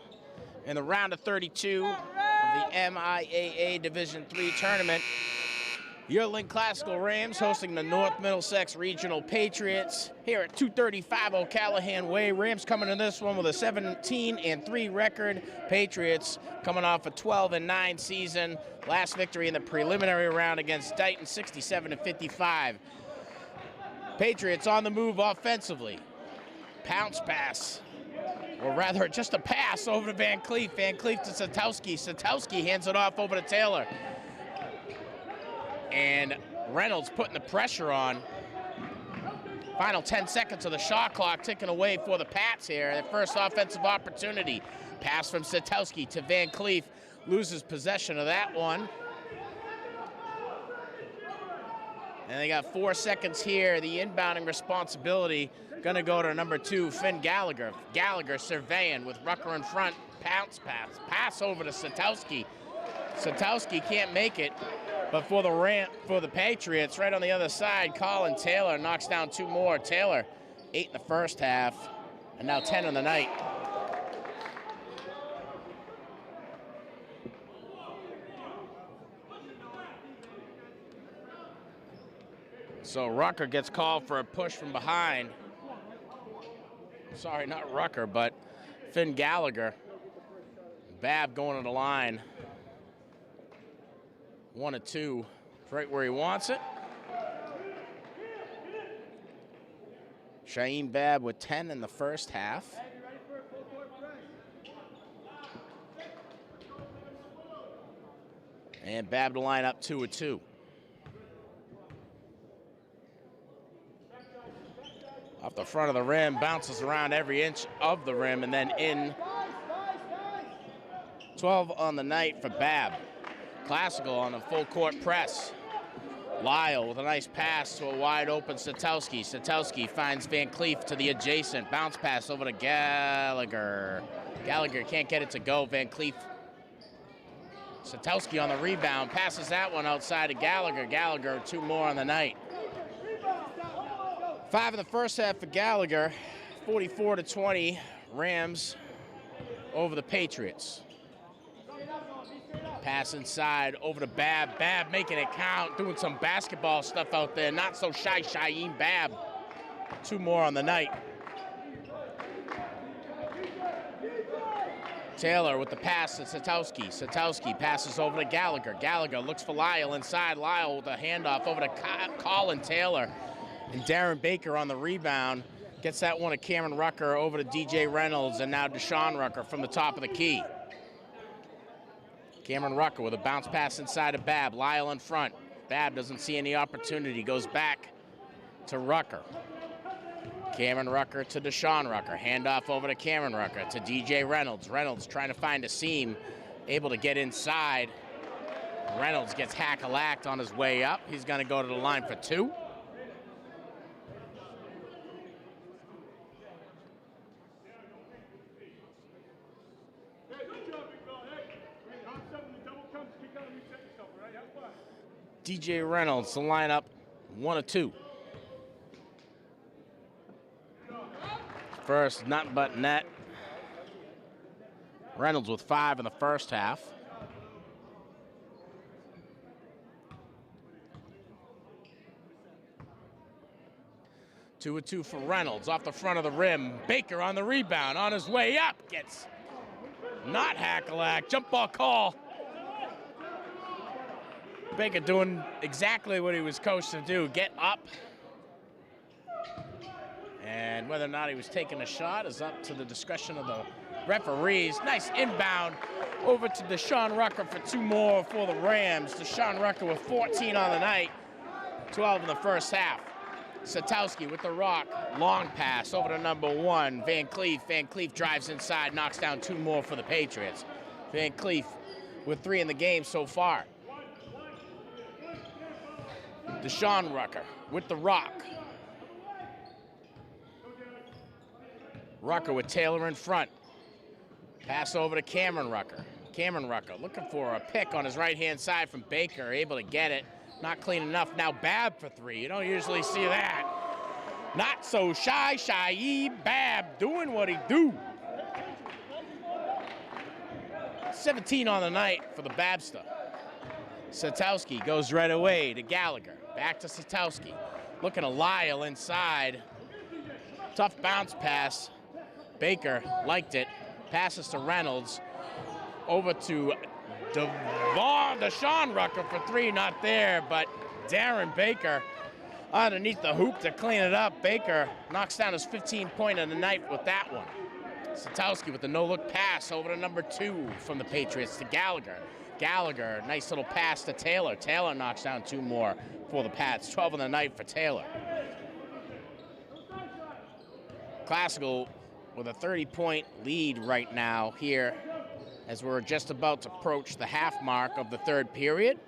in the round of 32 of the MIAA Division III tournament. Your Lynn Classical Rams hosting the North Middlesex Regional Patriots here at 235 O'Callahan Way. Rams coming in this one with a 17-3 record. Patriots coming off a 12-9 season. Last victory in the preliminary round against Dighton, 67-55. Patriots on the move offensively. Pounce pass, or rather just a pass over to Van Cleef. Van Cleef to Satowski. Satowski hands it off over to Taylor. And Reynolds putting the pressure on. Final 10 seconds of the shot clock ticking away for the Pats here. Their first offensive opportunity. Pass from Satowski to Van Cleef. Loses possession of that one. And they got 4 seconds here. The inbounding responsibility gonna go to number 2, Finn Gallagher. Gallagher surveying with Rucker in front. Pounce pass. Pass over to Satowski. Satowski can't make it. But for the Patriots, right on the other side, Colin Taylor knocks down 2 more. Taylor, 8 in the first half, and now 10 in the night. So Rucker gets called for a push from behind. Sorry, not Rucker, but Finn Gallagher. Babb going to the line. 1 of 2, right where he wants it. Shaheem Babb with 10 in the first half. And Babb to line up 2 of 2. Off the front of the rim, bounces around every inch of the rim, and then in. 12 on the night for Babb. Classical on a full court press. Lyle with a nice pass to a wide open Satowski. Satowski finds Van Cleef to the adjacent. Bounce pass over to Gallagher. Gallagher can't get it to go. Van Cleef. Satowski on the rebound. Passes that one outside to Gallagher. Gallagher 2 more on the night. 5 in the first half for Gallagher. 44-20. Rams over the Patriots. Pass inside over to Babb. Babb making it count, doing some basketball stuff out there. Not so shy, Shaheem Babb. 2 more on the night. Taylor with the pass to Satowski. Satowski passes over to Gallagher. Gallagher looks for Lyle inside. Lyle with a handoff over to Colin Taylor. And Darren Baker on the rebound. Gets that one to Cameron Rucker over to DJ Reynolds, and now Deshaun Rucker from the top of the key. Cameron Rucker with a bounce pass inside of Babb. Lyle in front. Babb doesn't see any opportunity. Goes back to Rucker. Cameron Rucker to Deshaun Rucker. Handoff over to Cameron Rucker to DJ Reynolds. Reynolds trying to find a seam. Able to get inside. Reynolds gets hack-a-lacked on his way up. He's going to go to the line for 2. DJ Reynolds to line up 1 of 2. First, nothing but net. Reynolds with 5 in the first half. Two of 2 for Reynolds off the front of the rim. Baker on the rebound, on his way up. Gets not hack-a-lack. Jump ball call. Baker doing exactly what he was coached to do, get up. And whether or not he was taking a shot is up to the discretion of the referees. Nice inbound over to Deshaun Rucker for 2 more for the Rams. Deshaun Rucker with 14 on the night, 12 in the first half. Satowski with the rock, long pass over to number 1, Van Cleef. Van Cleef drives inside, knocks down 2 more for the Patriots. Van Cleef with 3 in the game so far. Deshaun Rucker with the rock. Rucker with Taylor in front. Pass over to Cameron Rucker. Cameron Rucker looking for a pick on his right-hand side from Baker, able to get it. Not clean enough. Now Babb for 3. You don't usually see that. Not so shy, Shaib Bab doing what he do. 17 on the night for the Babster. Satowski goes right away to Gallagher. Back to Satowski. Looking to Lyle inside. Tough bounce pass. Baker liked it. Passes to Reynolds. Over to Deshaun Rucker for three, not there, but Darren Baker underneath the hoop to clean it up. Baker knocks down his 15-point of the night with that one. Satowski with the no-look pass over to number 2 from the Patriots to Gallagher. Gallagher, nice little pass to Taylor. Taylor knocks down 2 more for the Pats. 12 on the night for Taylor. Classical with a 30-point lead right now here as we're just about to approach the half mark of the third period.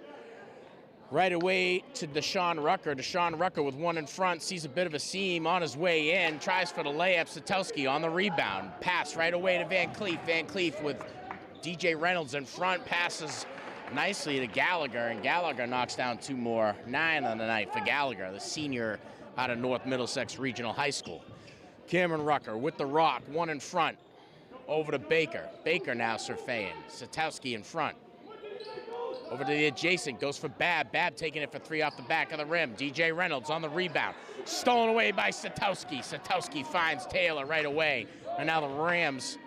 Right away to Deshaun Rucker. Deshaun Rucker with one in front, sees a bit of a seam on his way in, tries for the layup. Satowski on the rebound. Pass right away to Van Cleef. Van Cleef with DJ Reynolds in front, passes nicely to Gallagher, and Gallagher knocks down 2 more. 9 on the night for Gallagher, the senior out of North Middlesex Regional High School. Cameron Rucker with the rock, one in front. Over to Baker. Baker now surveying. Satowski in front. Over to the adjacent, goes for Babb. Babb taking it for 3 off the back of the rim. DJ Reynolds on the rebound. Stolen away by Satowski. Satowski finds Taylor right away. And now the Rams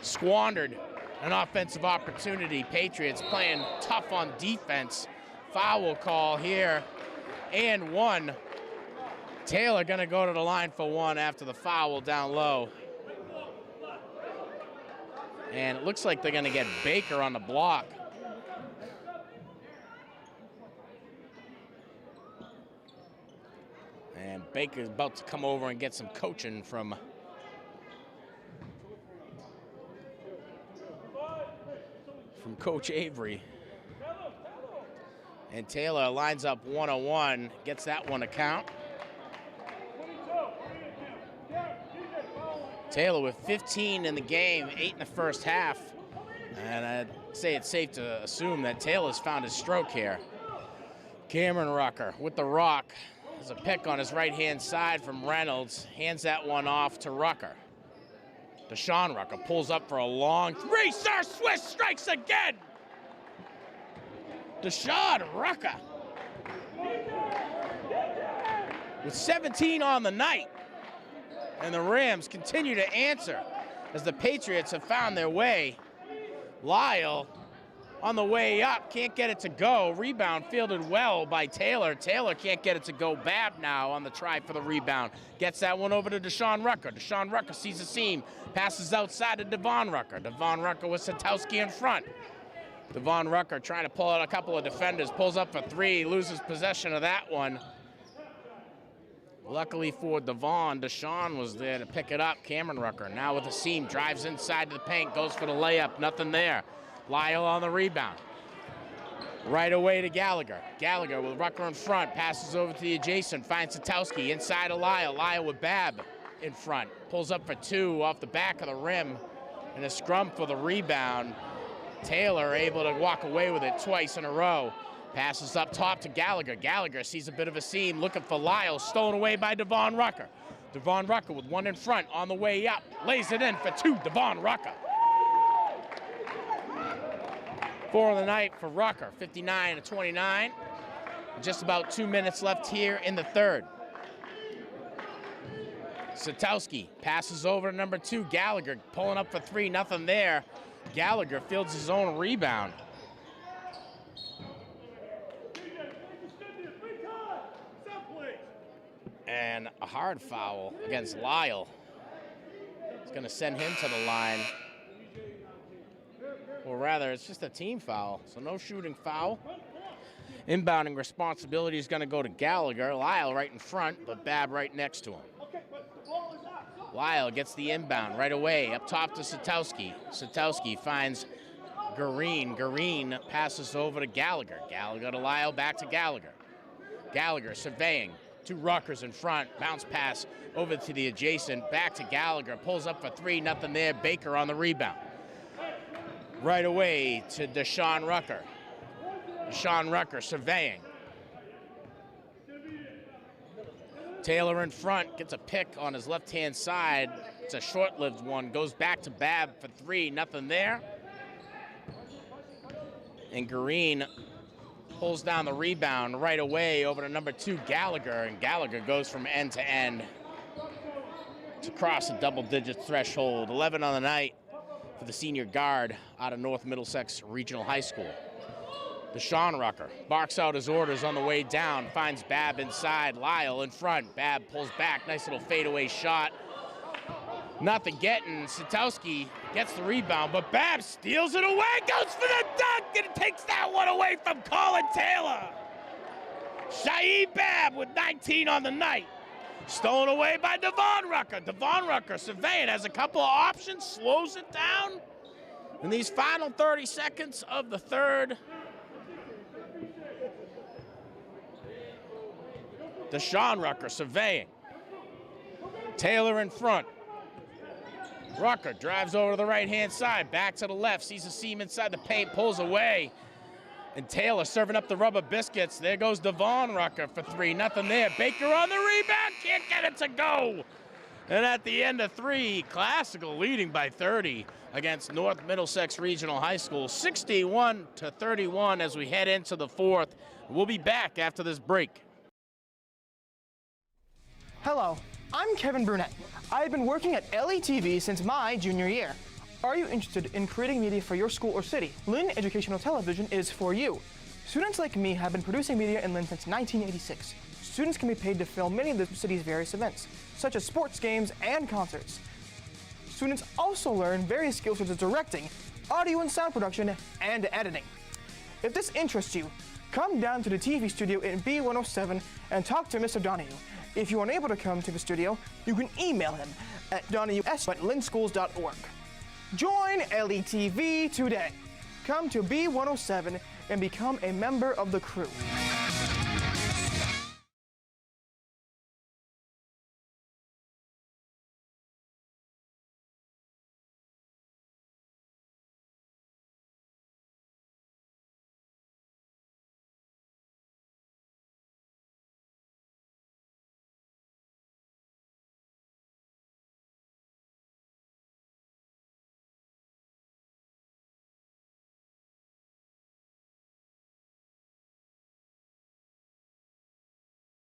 squandered an offensive opportunity. Patriots playing tough on defense. Foul call here. And 1. Taylor gonna go to the line for 1 after the foul down low. And it looks like they're gonna get Baker on the block. And Baker's about to come over and get some coaching from Coach Avery. And Taylor lines up 1-on-1, gets that one to count. Taylor with 15 in the game, 8 in the first half. And I'd say it's safe to assume that Taylor's found his stroke here. Cameron Rucker with the rock. There's a pick on his right-hand side from Reynolds. Hands that one off to Rucker. Deshaun Rucker pulls up for a long three. Sir Swiss strikes again. Deshaun Rucker with 17 on the night. And the Rams continue to answer as the Patriots have found their way. Lyle on the way up, can't get it to go. Rebound fielded well by Taylor. Taylor can't get it to go. Babb now on the try for the rebound. Gets that one over to Deshaun Rucker. Deshaun Rucker sees a seam, passes outside to Devon Rucker. Devon Rucker with Satowski in front. Devon Rucker trying to pull out a couple of defenders, pulls up for 3, loses possession of that one. Luckily for Devon, Deshaun was there to pick it up. Cameron Rucker now with a seam, drives inside to the paint, goes for the layup, nothing there. Lyle on the rebound. Right away to Gallagher. Gallagher with Rucker in front, passes over to the adjacent, finds Satowski inside of Lyle. Lyle with Babb in front, pulls up for 2 off the back of the rim, and a scrum for the rebound. Taylor able to walk away with it twice in a row. Passes up top to Gallagher. Gallagher sees a bit of a seam, looking for Lyle, stolen away by Devon Rucker. Devon Rucker with one in front on the way up, lays it in for 2, Devon Rucker. 4 on the night for Rucker, 59-29. Just about 2 minutes left here in the third. Satowski passes over to number 2, Gallagher, pulling up for 3, nothing there. Gallagher fields his own rebound. And a hard foul against Lyle. It's going to send him to the line. Or rather, it's just a team foul, so no shooting foul. Inbounding responsibility is going to go to Gallagher. Lyle right in front, but Babb right next to him. Lyle gets the inbound right away, up top to Satowski. Satowski finds Green. Green passes over to Gallagher. Gallagher to Lyle, back to Gallagher. Gallagher surveying. 2 Ruckers in front. Bounce pass over to the adjacent. Back to Gallagher. Pulls up for 3. Nothing there. Baker on the rebound. Right away to Deshaun Rucker. Deshaun Rucker surveying. Taylor in front, gets a pick on his left-hand side. It's a short-lived one, goes back to Babb for three, nothing there. And Green pulls down the rebound right away over to number 2, Gallagher, and Gallagher goes from end to end to cross a double-digit threshold. 11 on the night for the senior guard out of North Middlesex Regional High School. Deshaun Rucker barks out his orders on the way down, finds Babb inside, Lyle in front. Babb pulls back, nice little fadeaway shot. Nothing getting. Satowski gets the rebound, but Babb steals it away, goes for the dunk, and takes that one away from Colin Taylor. Shaib Babb with 19 on the night. Stolen away by Devon Rucker. Devon Rucker surveying, has a couple of options, slows it down. In these final 30 seconds of the third, Deshaun Rucker surveying. Taylor in front. Rucker drives over to the right-hand side, back to the left, sees a seam inside the paint, pulls away. And Taylor serving up the rubber biscuits. There goes Devon Rucker for three, nothing there. Baker on the rebound, can't get it to go. And at the end of three, Classical leading by 30 against North Middlesex Regional High School, 61-31 as we head into the fourth. We'll be back after this break. Hello, I'm Kevin Burnett. I've been working at LETV since my junior year. Are you interested in creating media for your school or city? Lynn Educational Television is for you. Students like me have been producing media in Lynn since 1986. Students can be paid to film many of the city's various events, such as sports games and concerts. Students also learn various skills such as directing, audio and sound production, and editing. If this interests you, come down to the TV studio in B107 and talk to Mr. Donahue. If you're unable to come to the studio, you can email him at donahue@lynnschools.org. Join LETV today. Come to B107 and become a member of the crew.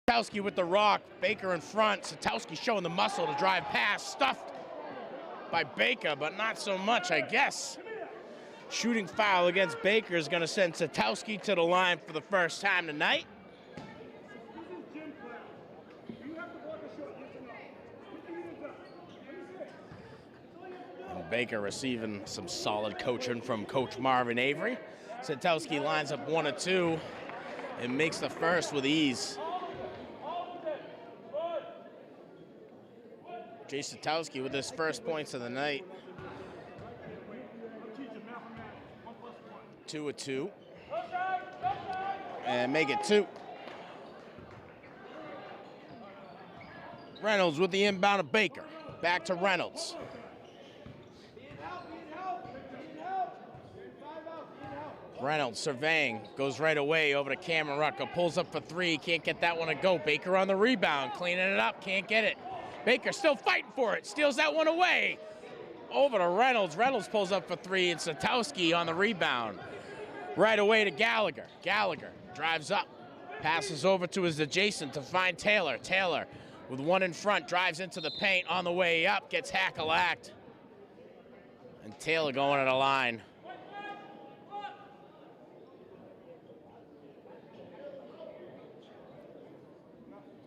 Satowski with the rock, Baker in front. Satowski showing the muscle to drive past, stuffed by Baker, but not so much, I guess. Shooting foul against Baker is going to send Satowski to the line for the first time tonight. And Baker receiving some solid coaching from Coach Marvin Avery. Satowski lines up 1 or 2 and makes the first with ease. Jay Satowski with his first points of the night. 2 or 2. And make it 2. Reynolds with the inbound of Baker. Back to Reynolds. Reynolds surveying, goes right away over to Cameron Rucker. Pulls up for 3, can't get that one to go. Baker on the rebound, cleaning it up, can't get it. Baker still fighting for it, steals that one away. Over to Reynolds. Reynolds pulls up for 3, and Satowski on the rebound. Right away to Gallagher. Gallagher drives up, passes over to his adjacent to find Taylor. Taylor with one in front, drives into the paint on the way up, gets hack-a-lacked. And Taylor going to the line.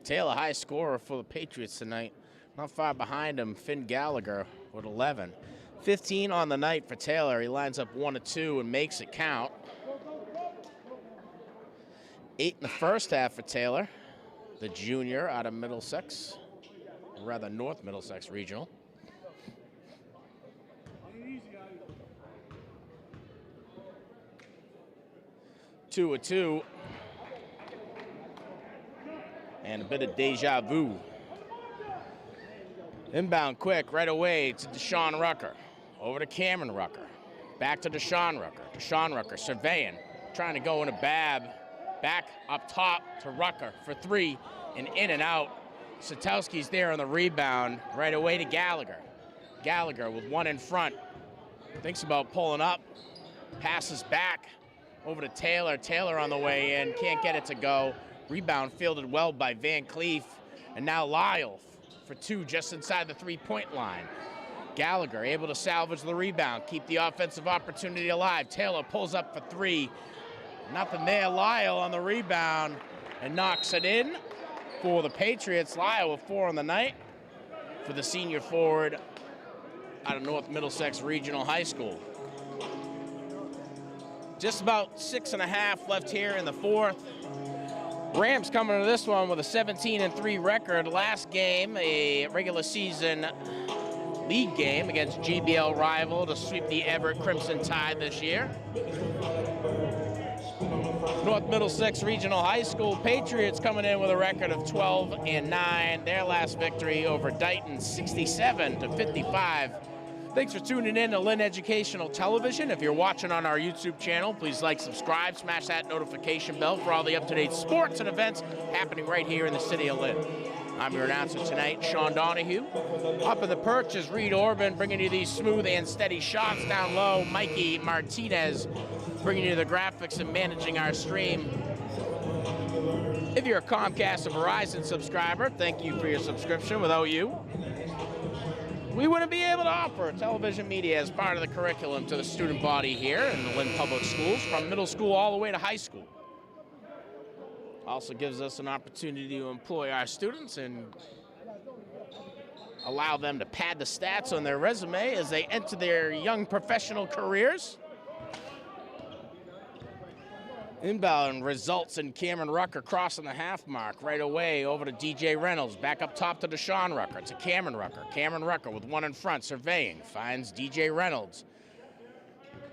Taylor, high scorer for the Patriots tonight. Not far behind him, Finn Gallagher with 11. 15 on the night for Taylor. He lines up 1 or 2 and makes it count. 8 in the first half for Taylor, the junior out of Middlesex, or rather North Middlesex Regional. Two or 2. And a bit of deja vu. Inbound quick right away to Deshaun Rucker. Over to Cameron Rucker. Back to Deshaun Rucker. Deshaun Rucker surveying, trying to go into Babb. Back up top to Rucker for 3 and in and out. Satowski's there on the rebound, right away to Gallagher. Gallagher with one in front. Thinks about pulling up. Passes back over to Taylor. Taylor on the way in, can't get it to go. Rebound fielded well by Van Cleef. And now Lyle for two just inside the three-point line. Gallagher able to salvage the rebound, keep the offensive opportunity alive. Taylor pulls up for three. Nothing there. Lyle on the rebound and knocks it in for the Patriots. Lyle with 4 on the night for the senior forward out of North Middlesex Regional High School. Just about 6.5 left here in the fourth. Rams coming to this one with a 17-3 record. Last game, a regular season league game against GBL rival to sweep the Everett Crimson Tide this year. North Middlesex Regional High School Patriots coming in with a record of 12-9. Their last victory over Dighton, 67-55. Thanks for tuning in to Lynn Educational Television. If you're watching on our YouTube channel, please like, subscribe, smash that notification bell for all the up-to-date sports and events happening right here in the city of Lynn. I'm your announcer tonight, Sean Donahue. Up in the perch is Reid Orben, bringing you these smooth and steady shots down low. Mikey Martinez bringing you the graphics and managing our stream. If you're a Comcast or Verizon subscriber, thank you for your subscription. Without you, we wouldn't be able to offer television media as part of the curriculum to the student body here in the Lynn Public Schools, from middle school all the way to high school. Also gives us an opportunity to employ our students and allow them to pad the stats on their resume as they enter their young professional careers. Inbound results in Cameron Rucker crossing the half mark right away over to DJ Reynolds. Back up top to Deshaun Rucker, to Cameron Rucker. Cameron Rucker with one in front, surveying, finds DJ Reynolds.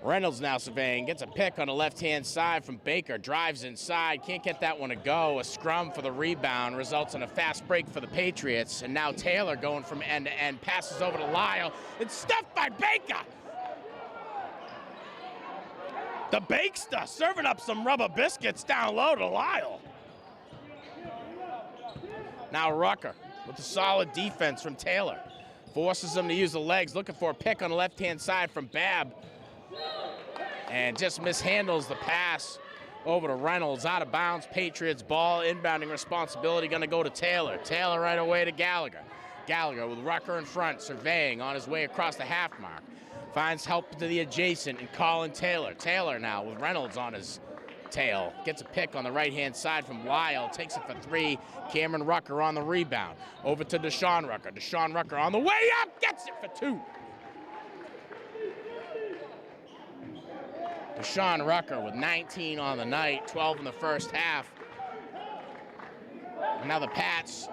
Reynolds now surveying, gets a pick on the left-hand side from Baker, drives inside, can't get that one to go. A scrum for the rebound results in a fast break for the Patriots. And now Taylor going from end to end, passes over to Lyle. It's stuffed by Baker. The Bakester serving up some rubber biscuits down low to Lyle. Now Rucker with a solid defense from Taylor. Forces him to use the legs, looking for a pick on the left-hand side from Babb. And just mishandles the pass over to Reynolds. Out of bounds, Patriots ball. Inbounding responsibility gonna go to Taylor. Taylor right away to Gallagher. Gallagher with Rucker in front, surveying on his way across the half mark. Finds help to the adjacent and Colin Taylor. Taylor now with Reynolds on his tail. Gets a pick on the right-hand side from Lyle. Takes it for three. Cameron Rucker on the rebound. Over to Deshaun Rucker. Deshaun Rucker on the way up. Gets it for two. Deshaun Rucker with 19 on the night, 12 in the first half. And now the Pats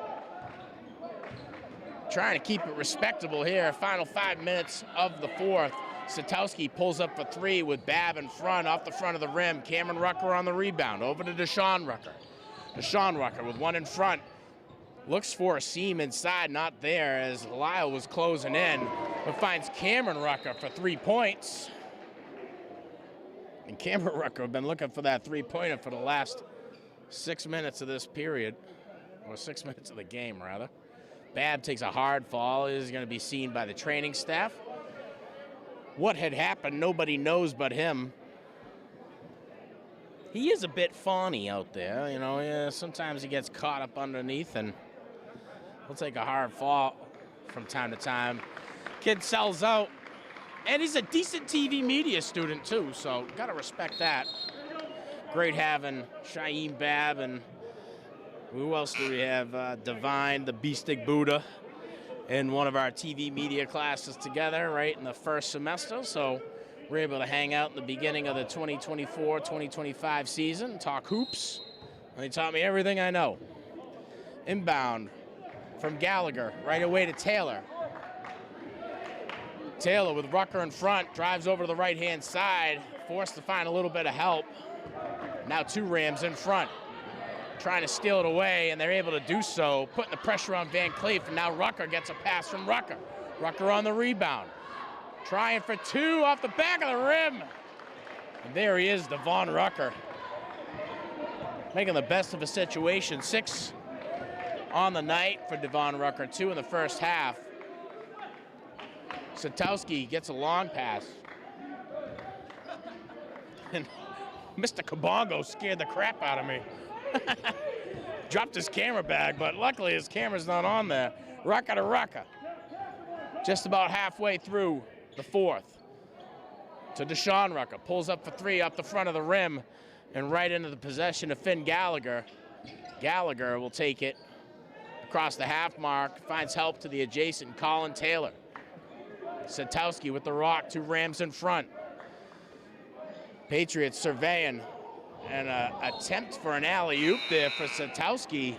trying to keep it respectable here. Final 5 minutes of the fourth. Satowski pulls up for three with Babb in front, off the front of the rim. Cameron Rucker on the rebound, over to Deshaun Rucker. Deshaun Rucker with one in front. Looks for a seam inside, not there as Lyle was closing in, but finds Cameron Rucker for 3 points. And Cameron Rucker have been looking for that three-pointer for the last 6 minutes of this period, or 6 minutes of the game, rather. Babb takes a hard fall. This is going to be seen by the training staff. What had happened, nobody knows but him. He is a bit fawny out there, you know. Yeah, sometimes he gets caught up underneath, and he'll take a hard fall from time to time. Kid sells out, and he's a decent TV media student, too, so got to respect that. Great having Shaheem Babb, and who else do we have? Divine, the Beastic Buddha, in one of our TV media classes together right in the first semester. So we're able to hang out in the beginning of the 2024-2025 season, talk hoops. And he taught me everything I know. Inbound from Gallagher, right away to Taylor. Taylor with Rucker in front, drives over to the right-hand side, forced to find a little bit of help. Now two Rams in front, trying to steal it away, and they're able to do so, putting the pressure on Van Cleef, and now Rucker gets a pass from Rucker. Rucker on the rebound, trying for two off the back of the rim. And there he is, Devon Rucker, making the best of a situation. 6 on the night for Devon Rucker, 2 in the first half. Satowski gets a long pass. And Mr. Kabongo scared the crap out of me. Dropped his camera bag, but luckily his camera's not on there. Rucker to Rucker. Just about halfway through the fourth. To Deshaun Rucker. Pulls up for 3 up the front of the rim and right into the possession of Finn Gallagher. Gallagher will take it across the half mark. Finds help to the adjacent Colin Taylor. Satowski with the rock, 2 Rams in front. Patriots surveying. And an attempt for an alley-oop there for Satowski.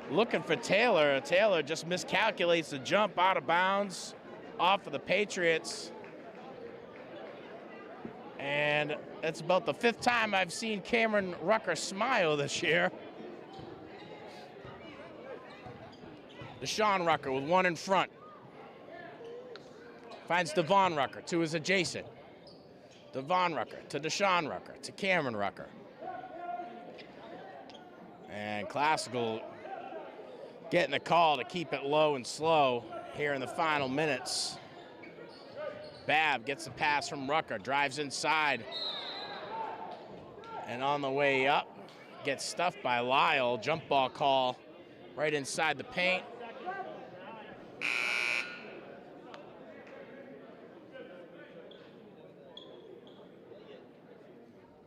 Looking for Taylor. Taylor just miscalculates the jump out of bounds off of the Patriots. And that's about the 5th time I've seen Cameron Rucker smile this year. Deshaun Rucker with 1 in front. Finds Devon Rucker to his adjacent. Devon Rucker to Deshaun Rucker to Cameron Rucker. And Classical getting the call to keep it low and slow here in the final minutes. Babb gets the pass from Rucker, drives inside. And on the way up, gets stuffed by Lyle. Jump ball call right inside the paint.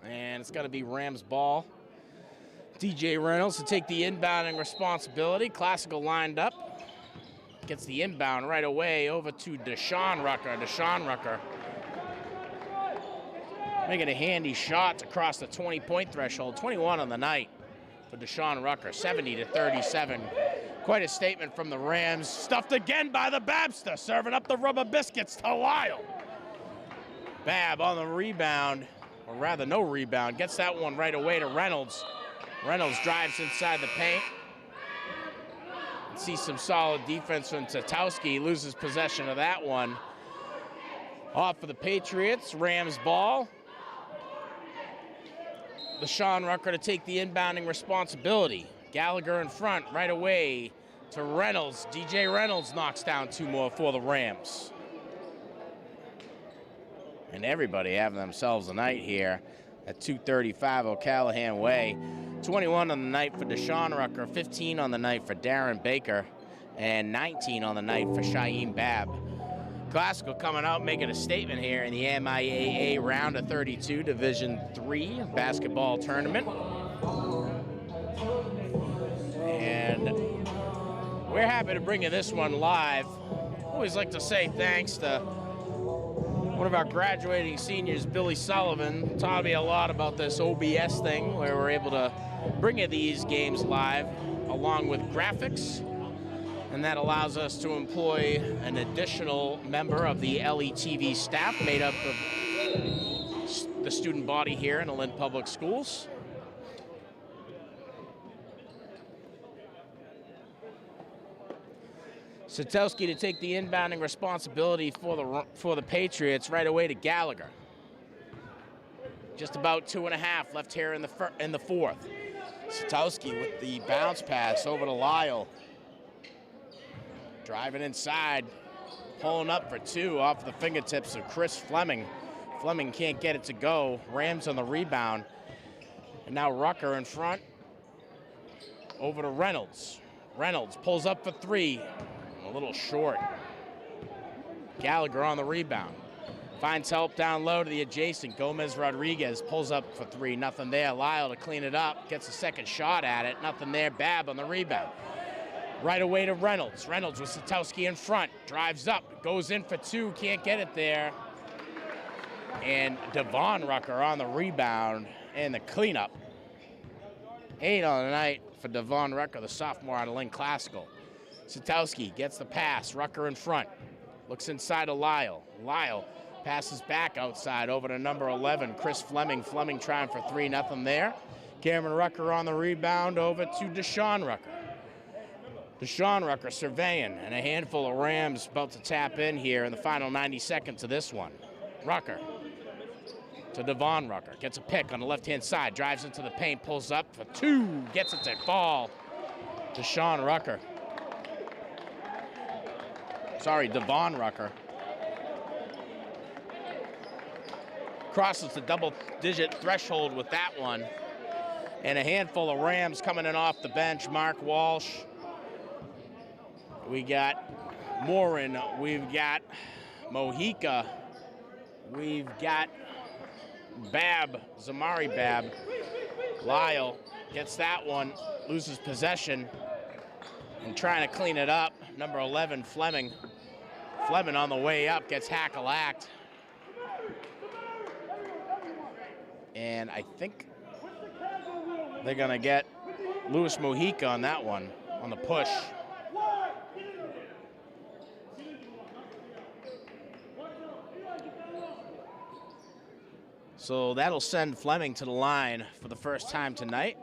And it's going to be Rams ball. DJ Reynolds to take the inbounding responsibility. Classical lined up. Gets the inbound right away over to Deshaun Rucker. Deshaun Rucker making a handy shot across the 20-point threshold. 21 on the night for Deshaun Rucker, 70-37. Quite a statement from the Rams. Stuffed again by the Babster, serving up the rubber biscuits to Lyle. Babb on the rebound, or rather no rebound, gets that one right away to Reynolds. Reynolds drives inside the paint. See some solid defense from Satowski, loses possession of that one. Off for the Patriots, Rams ball. Deshaun Rucker to take the inbounding responsibility. Gallagher in front right away to Reynolds. DJ Reynolds knocks down 2 more for the Rams. And everybody having themselves a night here at 235 O'Callahan Way. 21 on the night for Deshaun Rucker, 15 on the night for Darren Baker, and 19 on the night for Shaheem Babb. Classical coming out making a statement here in the MIAA Round of 32 Division III basketball tournament. And we're happy to bring you this one live. Always like to say thanks to one of our graduating seniors, Billy Sullivan, taught me a lot about this OBS thing, where we're able to bring you these games live along with graphics, and that allows us to employ an additional member of the LETV staff made up of the student body here in the Lynn Public Schools. Satowski to take the inbounding responsibility for the Patriots right away to Gallagher. Just about 2.5 left here in the fourth. Satowski with the bounce pass over to Lyle. Driving inside, pulling up for 2 off the fingertips of Chris Fleming. Fleming can't get it to go. Rams on the rebound. And now Rucker in front. Over to Reynolds. Reynolds pulls up for 3. A little short. Gallagher on the rebound. Finds help down low to the adjacent. Gomez Rodriguez pulls up for 3. Nothing there. Lyle to clean it up. Gets a second shot at it. Nothing there. Babb on the rebound. Right away to Reynolds. Reynolds with Satowski in front. Drives up. Goes in for 2. Can't get it there. And Devon Rucker on the rebound and the cleanup. 8 on the night for Devon Rucker, the sophomore out of Lynn Classical. Satowski gets the pass. Rucker in front. Looks inside to Lyle. Lyle passes back outside over to number 11, Chris Fleming. Fleming trying for 3. Nothing there. Cameron Rucker on the rebound over to Deshaun Rucker. Deshaun Rucker surveying, and a handful of Rams about to tap in here in the final 90 seconds of this one. Rucker to Devon Rucker. Gets a pick on the left-hand side. Drives into the paint. Pulls up for 2. Gets it to fall. Deshaun Rucker. Devon Rucker. Crosses the double-digit threshold with that one. And a handful of Rams coming in off the bench. Mark Walsh. We got Morin. We've got Mojica. We've got Babb, Zamari Babb. Lyle gets that one, loses possession, and trying to clean it up. Number 11, Fleming. Fleming on the way up gets hack-a-lacked. And I think they're gonna get Luis Mojica on that one, on the push. So that'll send Fleming to the line for the first time tonight.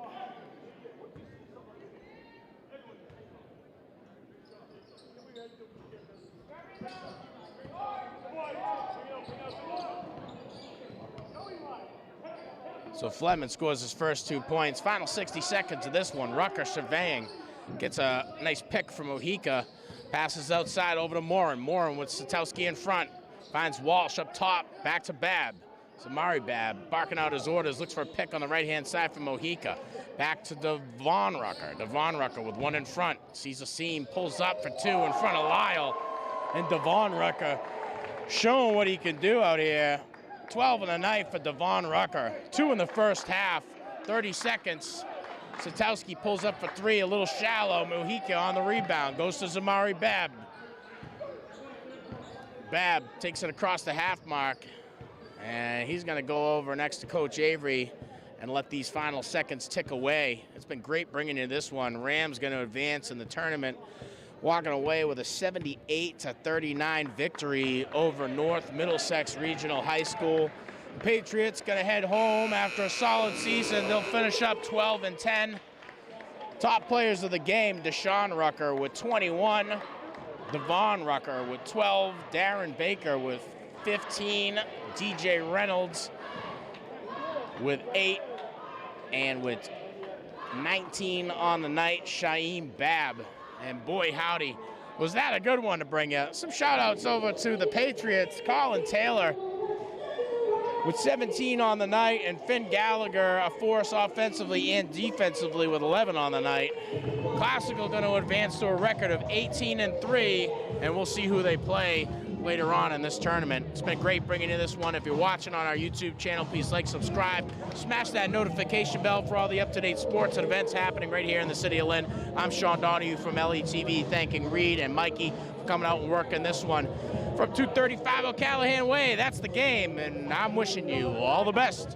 So Fleming scores his first 2 points. Final 60 seconds of this one. Rucker surveying. Gets a nice pick from Mojica. Passes outside over to Morin. Morin with Satowski in front. Finds Walsh up top. Back to Babb. Zamari Babb barking out his orders. Looks for a pick on the right-hand side from Mojica. Back to Devon Rucker. Devon Rucker with one in front. Sees a seam. Pulls up for two in front of Lyle. And Devon Rucker showing what he can do out here. 12 in the night for Devon Rucker. 2 in the first half. 30 seconds. Satowski pulls up for three, a little shallow. Mojica on the rebound. Goes to Zamari Babb. Babb takes it across the half mark. And he's going to go over next to Coach Avery and let these final seconds tick away. It's been great bringing you this one. Rams going to advance in the tournament, walking away with a 78-39 victory over North Middlesex Regional High School. Patriots going to head home after a solid season. They'll finish up 12-10. Top players of the game, Deshaun Rucker with 21, Devon Rucker with 12, Darren Baker with 15, DJ Reynolds with 8, and with 19 on the night, Shaim Babb. And boy, howdy, was that a good one to bring you. Some shout outs over to the Patriots. Colin Taylor with 17 on the night, and Finn Gallagher, a force offensively and defensively with 11 on the night. Classical going to advance to a record of 18-3, and we'll see who they play later on in this tournament. It's been great bringing you this one. If you're watching on our YouTube channel, please like, subscribe, smash that notification bell for all the up-to-date sports and events happening right here in the city of Lynn. I'm Sean Donahue from LETV, thanking Reid and Mikey for coming out and working this one. From 235 O'Callahan Way, that's the game, and I'm wishing you all the best.